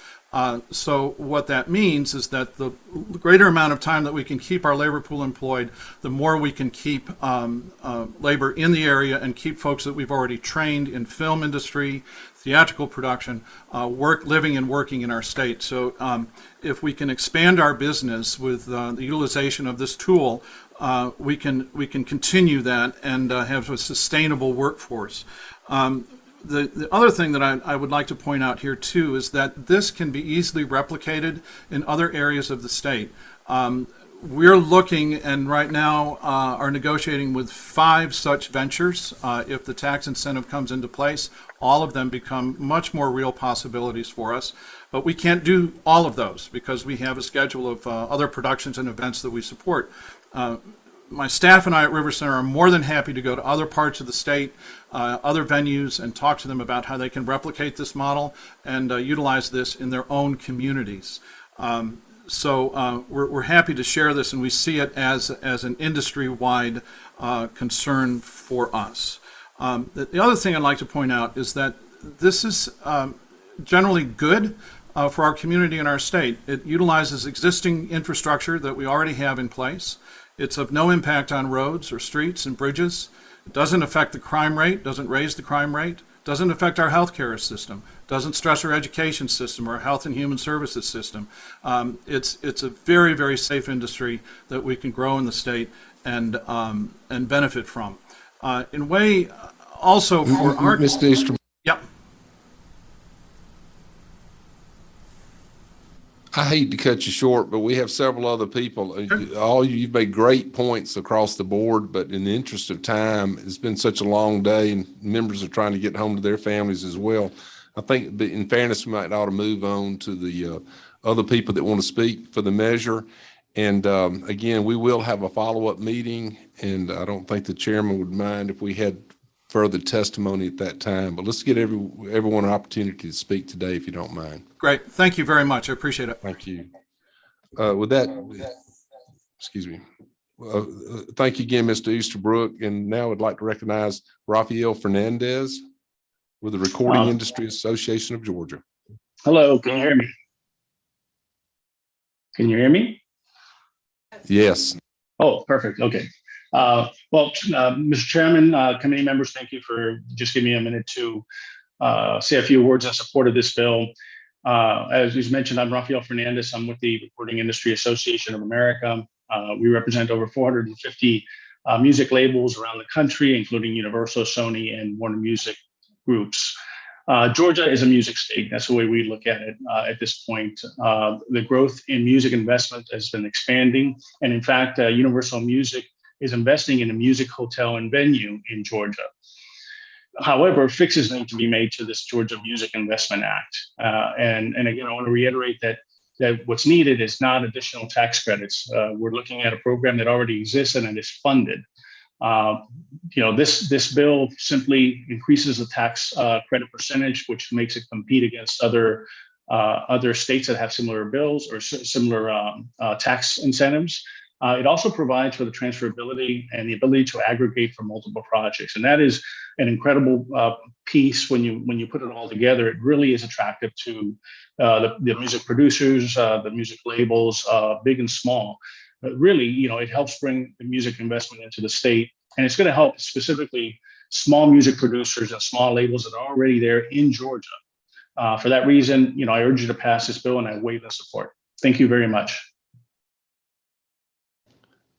So what that means is that the greater amount of time that we can keep our labor pool employed, the more we can keep labor in the area and keep folks that we've already trained in film industry, theatrical production, living and working in our state. So if we can expand our business with the utilization of this tool, we can continue that and have a sustainable workforce. The other thing that I would like to point out here too is that this can be easily replicated in other areas of the state. We're looking and right now are negotiating with 5 such ventures. If the tax incentive comes into place, all of them become much more real possibilities for us. But we can't do all of those because we have a schedule of other productions and events that we support. My staff and I at River Center are more than happy to go to other parts of the state, other venues, and talk to them about how they can replicate this model and utilize this in their own communities. So we're happy to share this, and we see it as an industry-wide concern for us. The other thing I'd like to point out is that this is generally good for our community and our state. It utilizes existing infrastructure that we already have in place. It's of no impact on roads or streets and bridges. It doesn't affect the crime rate, doesn't raise the crime rate, doesn't affect our healthcare system, doesn't stress our education system or our health and human services system. It's a very, very safe industry that we can grow in the state and benefit from. In a way, also for our... Mr. Easterbrook. Yep. I hate to cut you short, but we have several other people. You've made great points across the board, but in the interest of time, it's been such a long day and members are trying to get home to their families as well. I think in fairness, we might ought to move on to the other people that want to speak for the measure. And again, we will have a follow-up meeting, and I don't think the chairman would mind if we had further testimony at that time. But let's get everyone an opportunity to speak today, if you don't mind. Great. Thank you very much. I appreciate it. Thank you. With that, excuse me. Thank you again, Mr. Easterbrook. And now I'd like to recognize Rafael Fernandez with the Recording Industry Association of Georgia. Hello, can you hear me? Can you hear me? Yes. Oh, perfect. Okay. Mr. Chairman, committee members, thank you for just giving me a minute to say a few words in support of this bill. As was mentioned, I'm Rafael Fernandez. I'm with the Recording Industry Association of America. We represent over 450 music labels around the country, including Universal, Sony, and Warner Music groups. Georgia is a music state. That's the way we look at it at this point. The growth in music investment has been expanding. And in fact, Universal Music is investing in a music hotel and venue in Georgia. However, fixes need to be made to this Georgia Music Investment Act. And again, I want to reiterate that what's needed is not additional tax credits. We're looking at a program that already exists and it is funded. This bill simply increases the tax credit percentage, which makes it compete against other states that have similar bills or similar tax incentives. It also provides for the transferability and the ability to aggregate for multiple projects, and that is an incredible piece. When you put it all together, it really is attractive to the music producers, the music labels, big and small. But really, it helps bring the music investment into the state, and it's going to help specifically small music producers and small labels that are already there in Georgia. For that reason, I urge you to pass this bill, and I waive the support. Thank you very much.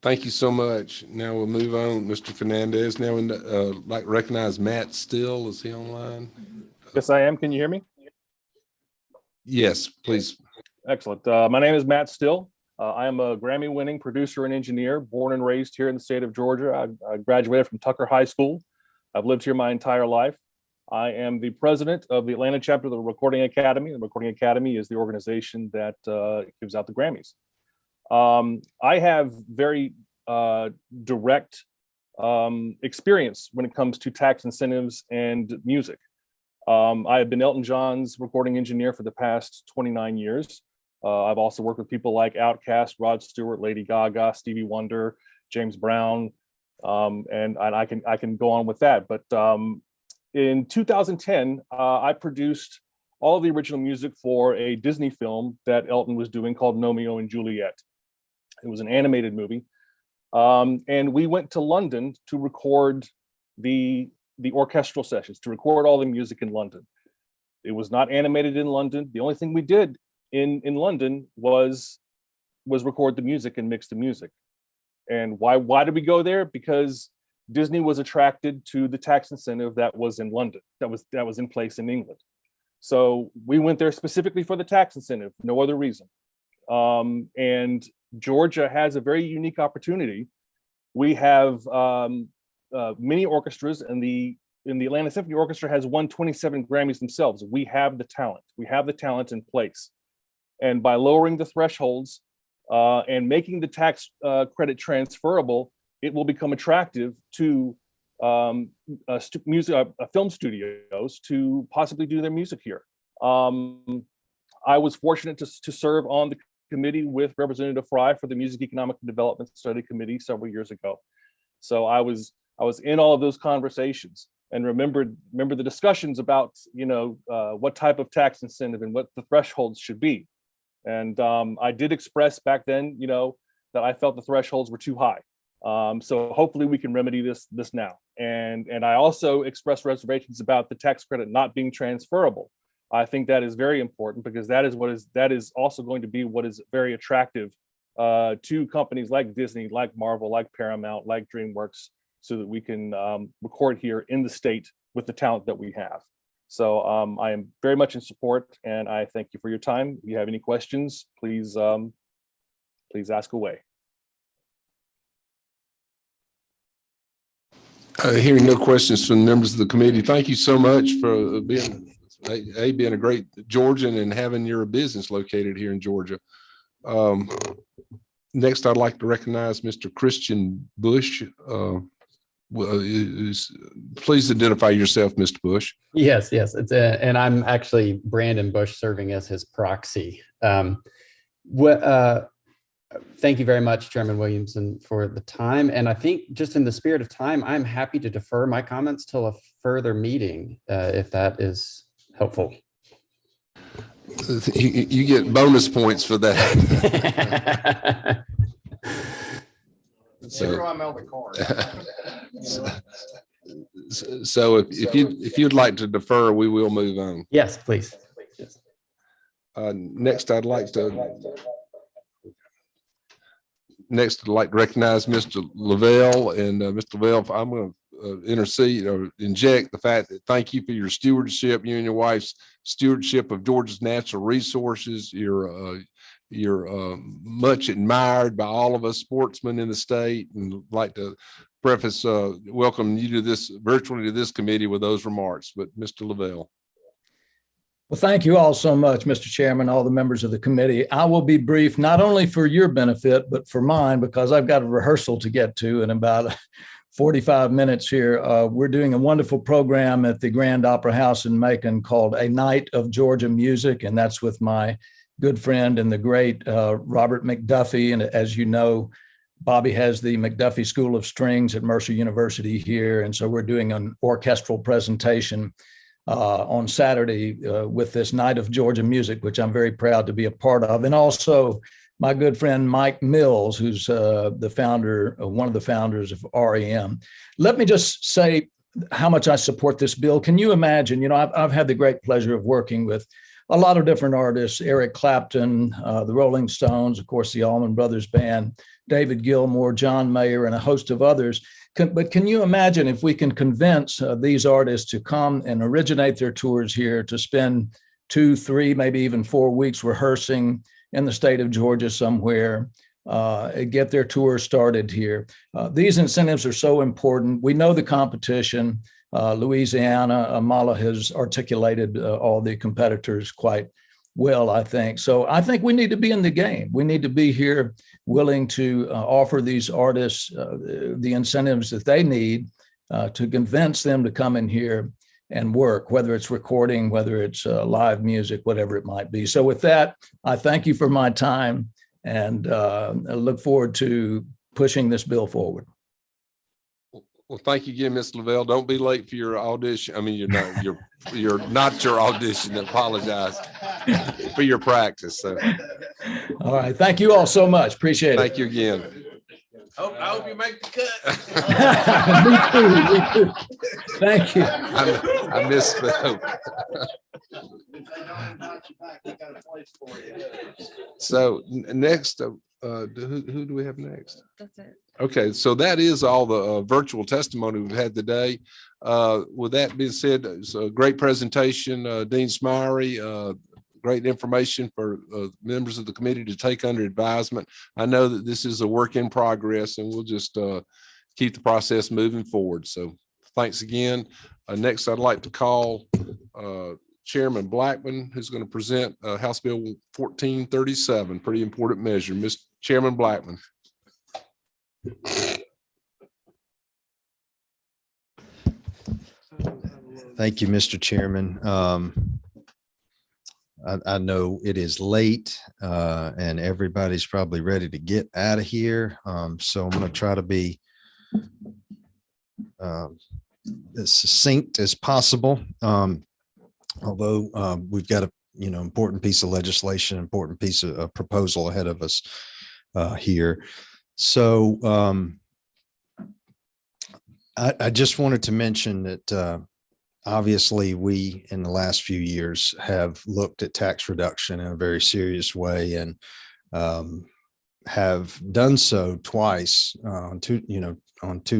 Thank you so much. Now we'll move on, Mr. Fernandez. Now I'd like to recognize Matt Still. Is he online? Yes, I am. Can you hear me? Yes, please. Excellent. My name is Matt Still. I am a Grammy-winning producer and engineer, born and raised here in the state of Georgia. I graduated from Tucker High School. I've lived here my entire life. I am the president of the Atlanta chapter of the Recording Academy. The Recording Academy is the organization that gives out the Grammys. I have very direct experience when it comes to tax incentives and music. I have been Elton John's recording engineer for the past 29 years. I've also worked with people like Outkast, Rod Stewart, Lady Gaga, Stevie Wonder, James Brown, and I can go on with that. But in 2010, I produced all of the original music for a Disney film that Elton was doing called Romeo and Juliet. It was an animated movie. And we went to London to record the orchestral sessions, to record all the music in London. It was not animated in London. The only thing we did in London was record the music and mix the music. And why did we go there? Because Disney was attracted to the tax incentive that was in London, that was in place in England. So we went there specifically for the tax incentive, no other reason. And Georgia has a very unique opportunity. We have many orchestras, and the Atlanta Symphony Orchestra has won 27 Grammys themselves. We have the talent. We have the talent in place. And by lowering the thresholds and making the tax credit transferable, it will become attractive to film studios to possibly do their music here. I was fortunate to serve on the committee with Representative Fry for the Music Economic Development Study Committee several years ago. So I was in all of those conversations and remember the discussions about what type of tax incentive and what the thresholds should be. And I did express back then, that I felt the thresholds were too high. So hopefully we can remedy this now. And I also expressed reservations about the tax credit not being transferable. I think that is very important because that is also going to be what is very attractive to companies like Disney, like Marvel, like Paramount, like DreamWorks, so that we can record here in the state with the talent that we have. So I am very much in support, and I thank you for your time. If you have any questions, please please ask away. Hearing no questions from members of the committee, thank you so much for being a great Georgian and having your business located here in Georgia. Next, I'd like to recognize Mr. Christian Bush. Please identify yourself, Mr. Bush. Yes, and I'm actually Brandon Bush, serving as his proxy. Thank you very much, Chairman Williamson, for the time. And I think just in the spirit of time, I'm happy to defer my comments till a further meeting, if that is helpful. You get bonus points for that. So if you'd like to defer, we will move on. Yes, please. Next, I'd like to recognize Mr. Lavelle, and Mr. Lavelle, I'm going to intercede or inject the fact that thank you for your stewardship, you and your wife's stewardship of Georgia's natural resources. You're much admired by all of us sportsmen in the state, and I'd like to preface welcome you to this virtually to this committee with those remarks. But Mr. Lavelle. Well, thank you all so much, Mr. Chairman, all the members of the committee. I will be brief, not only for your benefit, but for mine, because I've got a rehearsal to get to in about 45 minutes here. We're doing a wonderful program at the Grand Opera House in Macon called A Night of Georgia Music, and that's with my good friend and the great Robert McDuffie. And as you know, Bobby has the McDuffie School of Strings at Mercer University here, and so we're doing an orchestral presentation on Saturday with this Night of Georgia Music, which I'm very proud to be a part of. And also my good friend, Mike Mills, who's the founder, one of the founders of REM. Let me just say how much I support this bill. Can you imagine, I've had the great pleasure of working with a lot of different artists, Eric Clapton, the Rolling Stones, of course, the Allman Brothers Band, David Gilmour, John Mayer, and a host of others. But can you imagine if we can convince these artists to come and originate their tours here, to spend 2, 3, maybe even 4 weeks rehearsing in the state of Georgia somewhere, get their tour started here. These incentives are so important. We know the competition. Louisiana, Mala has articulated all the competitors quite well, I think. So I think we need to be in the game. We need to be here willing to offer these artists the incentives that they need to convince them to come in here and work, whether it's recording, whether it's live music, whatever it might be. So with that, I thank you for my time, and I look forward to pushing this bill forward. Well, thank you again, Ms. Lavelle. Don't be late for your audition. I mean, you're not your audition. I apologize for your practice. So. All right. Thank you all so much. Appreciate it. Thank you again. I hope you make the Me too. Thank you. I misspoke. So next, who do we have next? That's it. Okay, so that is all the virtual testimony we've had today. With that being said, it's a great presentation, Dean Smyrie. Great information for members of the committee to take under advisement. I know that this is a work in progress, and we'll just keep the process moving forward. So thanks again. Next, I'd like to call Chairman Blackman, who's going to present House Bill 1437, pretty important measure. Mr. Chairman Blackman. Thank you, Mr. Chairman. I know it is late and everybody's probably ready to get out of here. So I'm going to try to be as succinct as possible. Although we've got a important piece of legislation, important piece of proposal ahead of us here. So I just wanted to mention that obviously we in the last few years have looked at tax reduction in a very serious way, and have done so twice on two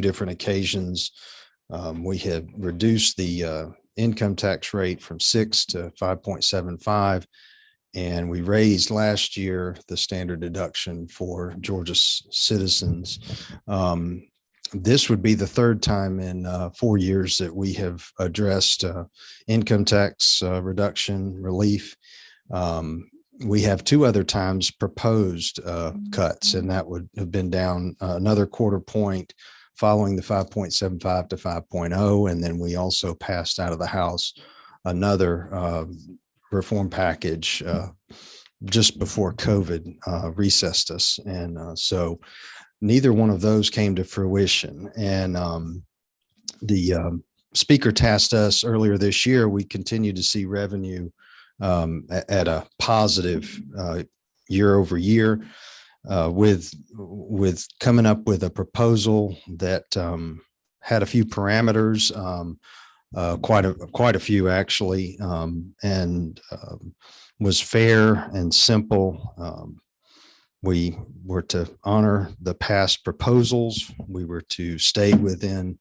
different occasions. We have reduced the income tax rate from 6 to 5.75. And we raised last year the standard deduction for Georgia citizens. This would be the third time in 4 years that we have addressed income tax reduction relief. We have 2 other times proposed cuts, and that would have been down another 1/4 point following the 5.75 to 5.0. And then we also passed out of the House another reform package just before COVID recessed us. And so neither one of those came to fruition. And the speaker tasked us earlier this year. We continue to see revenue at a positive year over year, with coming up with a proposal that had a few parameters, quite a few actually, and was fair and simple. We were to honor the past proposals. We were to stay within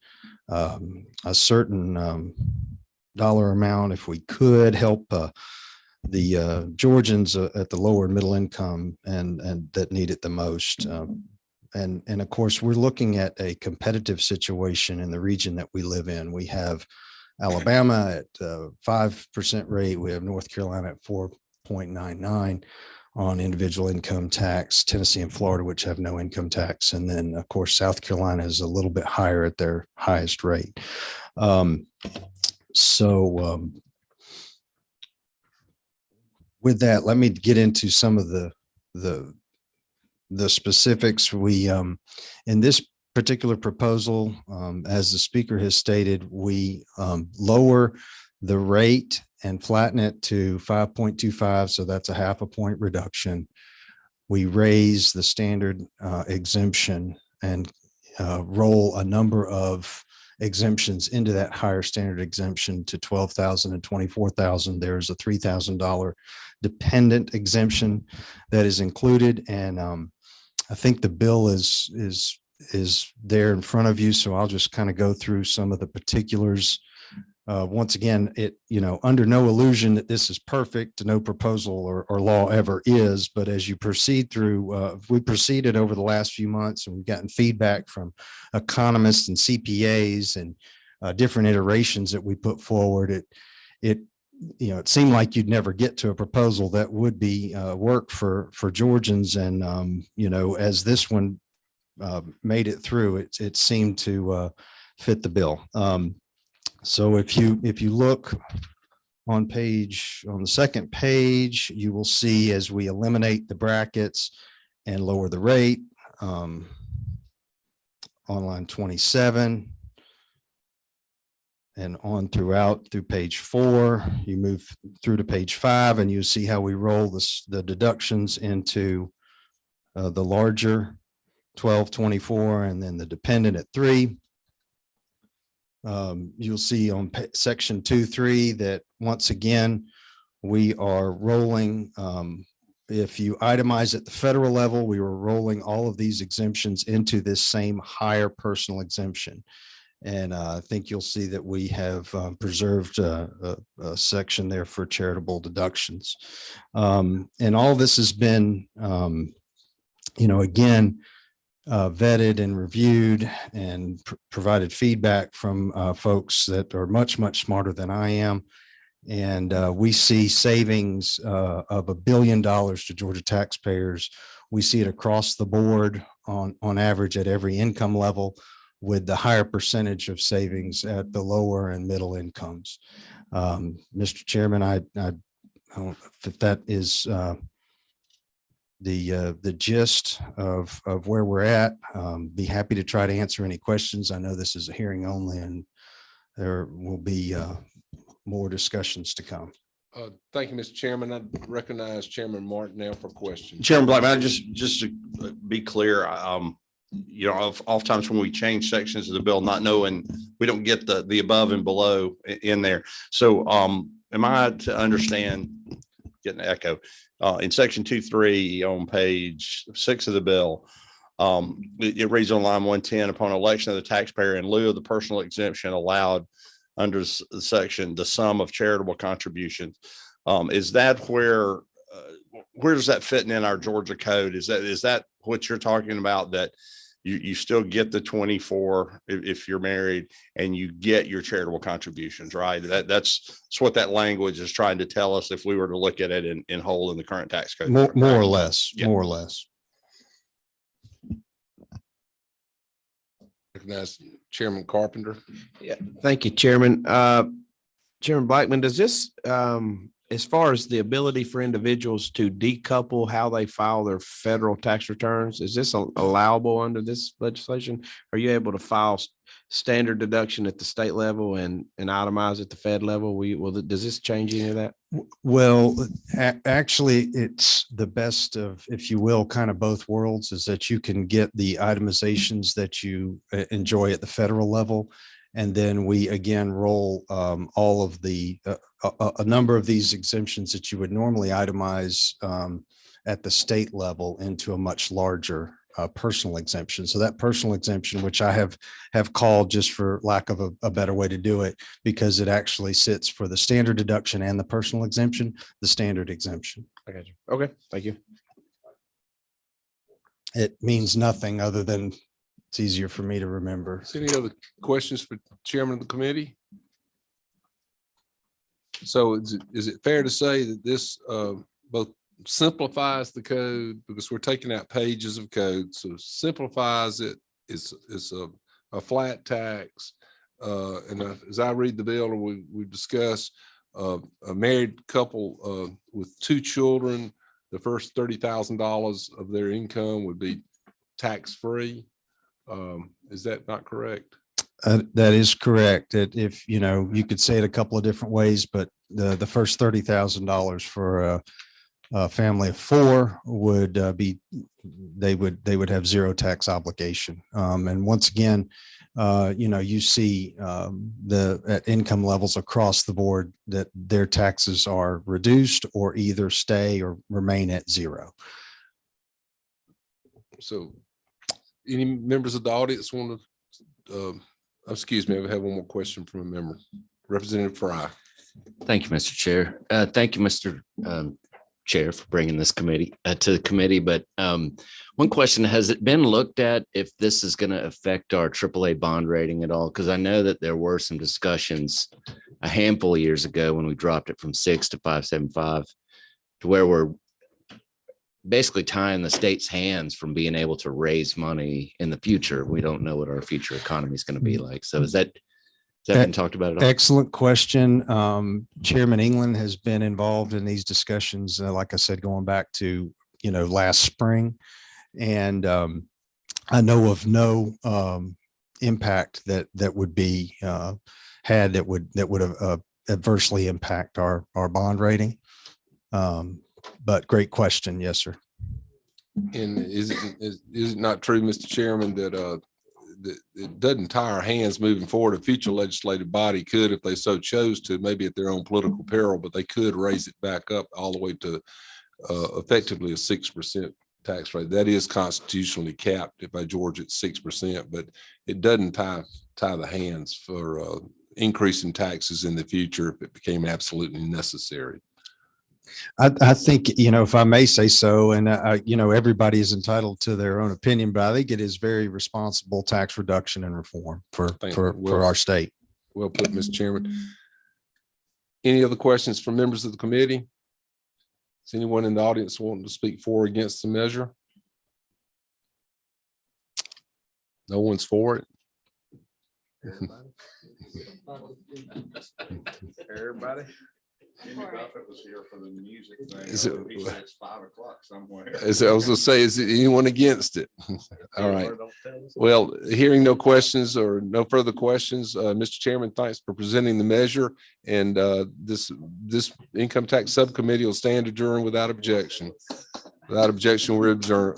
a certain dollar amount if we could, help the Georgians at the lower middle income and that need it the most. And of course, we're looking at a competitive situation in the region that we live in. We have Alabama at 5% rate. We have North Carolina at 4.99 on individual income tax, Tennessee and Florida, which have no income tax. And then of course, South Carolina is a little bit higher at their highest rate. With that, let me get into some of the specifics. We in this particular proposal, as the speaker has stated, we lower the rate and flatten it to 5.25. So that's a 1/2 point reduction. We raise the standard exemption and roll a number of exemptions into that higher standard exemption to $12,000 and $24,000. There's a $3,000 dependent exemption that is included. And I think the bill is there in front of you. So I'll just kind of go through some of the particulars. Once again, under no illusion that this is perfect, no proposal or law ever is. But as you proceed through, we proceeded over the last few months, and we've gotten feedback from economists and CPAs and different iterations that we put forward. It seemed like you'd never get to a proposal that would be work for Georgians. And, as this one made it through, it seemed to fit the bill. So if you look on the second page, you will see as we eliminate the brackets and lower the rate, on line 27 and on through page 4, you move through to page 5, and you see how we roll the deductions into the larger 1224 and then the dependent at 3. You'll see on section 2.3 that once again, we are rolling, if you itemize at the federal level, we were rolling all of these exemptions into this same higher personal exemption. And I think you'll see that we have preserved a section there for charitable deductions. And all this has been, again, vetted and reviewed and provided feedback from folks that are much, much smarter than I am. And we see savings of $1 billion to Georgia taxpayers. We see it across the board on average at every income level, with the higher percentage of savings at the lower and middle incomes. Mr. Chairman, I don't know if that is the gist of where we're at. Be happy to try to answer any questions. I know this is a hearing only, and there will be more discussions to come. Thank you, Mr. Chairman. I recognize Chairman Martin now for questions. Chairman Blackman, just to be clear, oftentimes when we change sections of the bill, not knowing, we don't get the above and below in there. So am I to understand, getting an echo, in section 2.3 on page 6 of the bill, it reads on line 110, upon election of the taxpayer in lieu of the personal exemption allowed under the section, the sum of charitable contributions. Is that where does that fit in our Georgia code? Is that what you're talking about, that you still get the 24 if you're married and you get your charitable contributions, right? That's what that language is trying to tell us if we were to look at it in whole in the current tax code. More or less, Yeah. more or less. Recognize Chairman Carpenter. Yeah, thank you, Chairman. Chairman Blackman, does this, as far as the ability for individuals to decouple how they file their federal tax returns, is this allowable under this legislation? Are you able to file standard deduction at the state level and itemize at the Fed level? Does this change any of that? Well, actually, it's the best of, if you will, kind of both worlds, is that you can get the itemizations that you enjoy at the federal level. And then we again roll all of the a number of these exemptions that you would normally itemize at the state level into a much larger personal exemption. So that personal exemption, which I have called, just for lack of a better way to do it, because it actually sits for the standard deduction and the personal exemption, the standard exemption. I got you. Okay, thank you. It means nothing other than it's easier for me to remember. Any other questions for Chairman of the committee? So is it fair to say that this both simplifies the code, because we're taking out pages of code, so simplifies it? It's a flat tax, and as I read the bill, or we discussed, a married couple with 2 children, the first $30,000 of their income would be tax-free. Is that not correct? That is correct. If you could say it a couple of different ways, but the first $30,000 for a family of 4 would they would have zero tax obligation. And once again, you see at income levels across the board that their taxes are reduced or either stay or remain at zero. So any members of the audience want to, excuse me, I have one more question from a member. Representative Fry. Thank you, Mr. Chair. Thank you, Mr. Chair, for bringing this committee to the committee. But one question, has it been looked at if this is going to affect our AAA bond rating at all? Because I know that there were some discussions a handful of years ago when we dropped it from 6 to 575 to where we're basically tying the state's hands from being able to raise money in the future. We don't know what our future economy is going to be like. So has that been talked about at all? Excellent question. Chairman England has been involved in these discussions, like I said, going back to, last spring. And I know of no impact that would be had that would adversely impact our bond rating. But great question. Yes, sir. And is it not true, Mr. Chairman, that it doesn't tie our hands moving forward? A future legislative body could, if they so chose to, maybe at their own political peril, but they could raise it back up all the way to effectively a 6% tax rate. That is constitutionally capped by Georgia at 6%, but it doesn't tie the hands for increasing taxes in the future if it became absolutely necessary. I think, if I may say so, and everybody is entitled to their own opinion, but I think it is very responsible tax reduction and reform for our state. Well put, Mr. Chairman. Any other questions from members of the committee? Is anyone in the audience wanting to speak for or against the measure? No one's for it. Everybody. Was here for the music thing. Is it, it's 5 o'clock somewhere. I was going to say, is anyone against it? All right. Well, hearing no questions or no further questions, Mr. Chairman, thanks for presenting the measure. And this income tax subcommittee will stand adjourned without objection. Without objection, we're adjourned.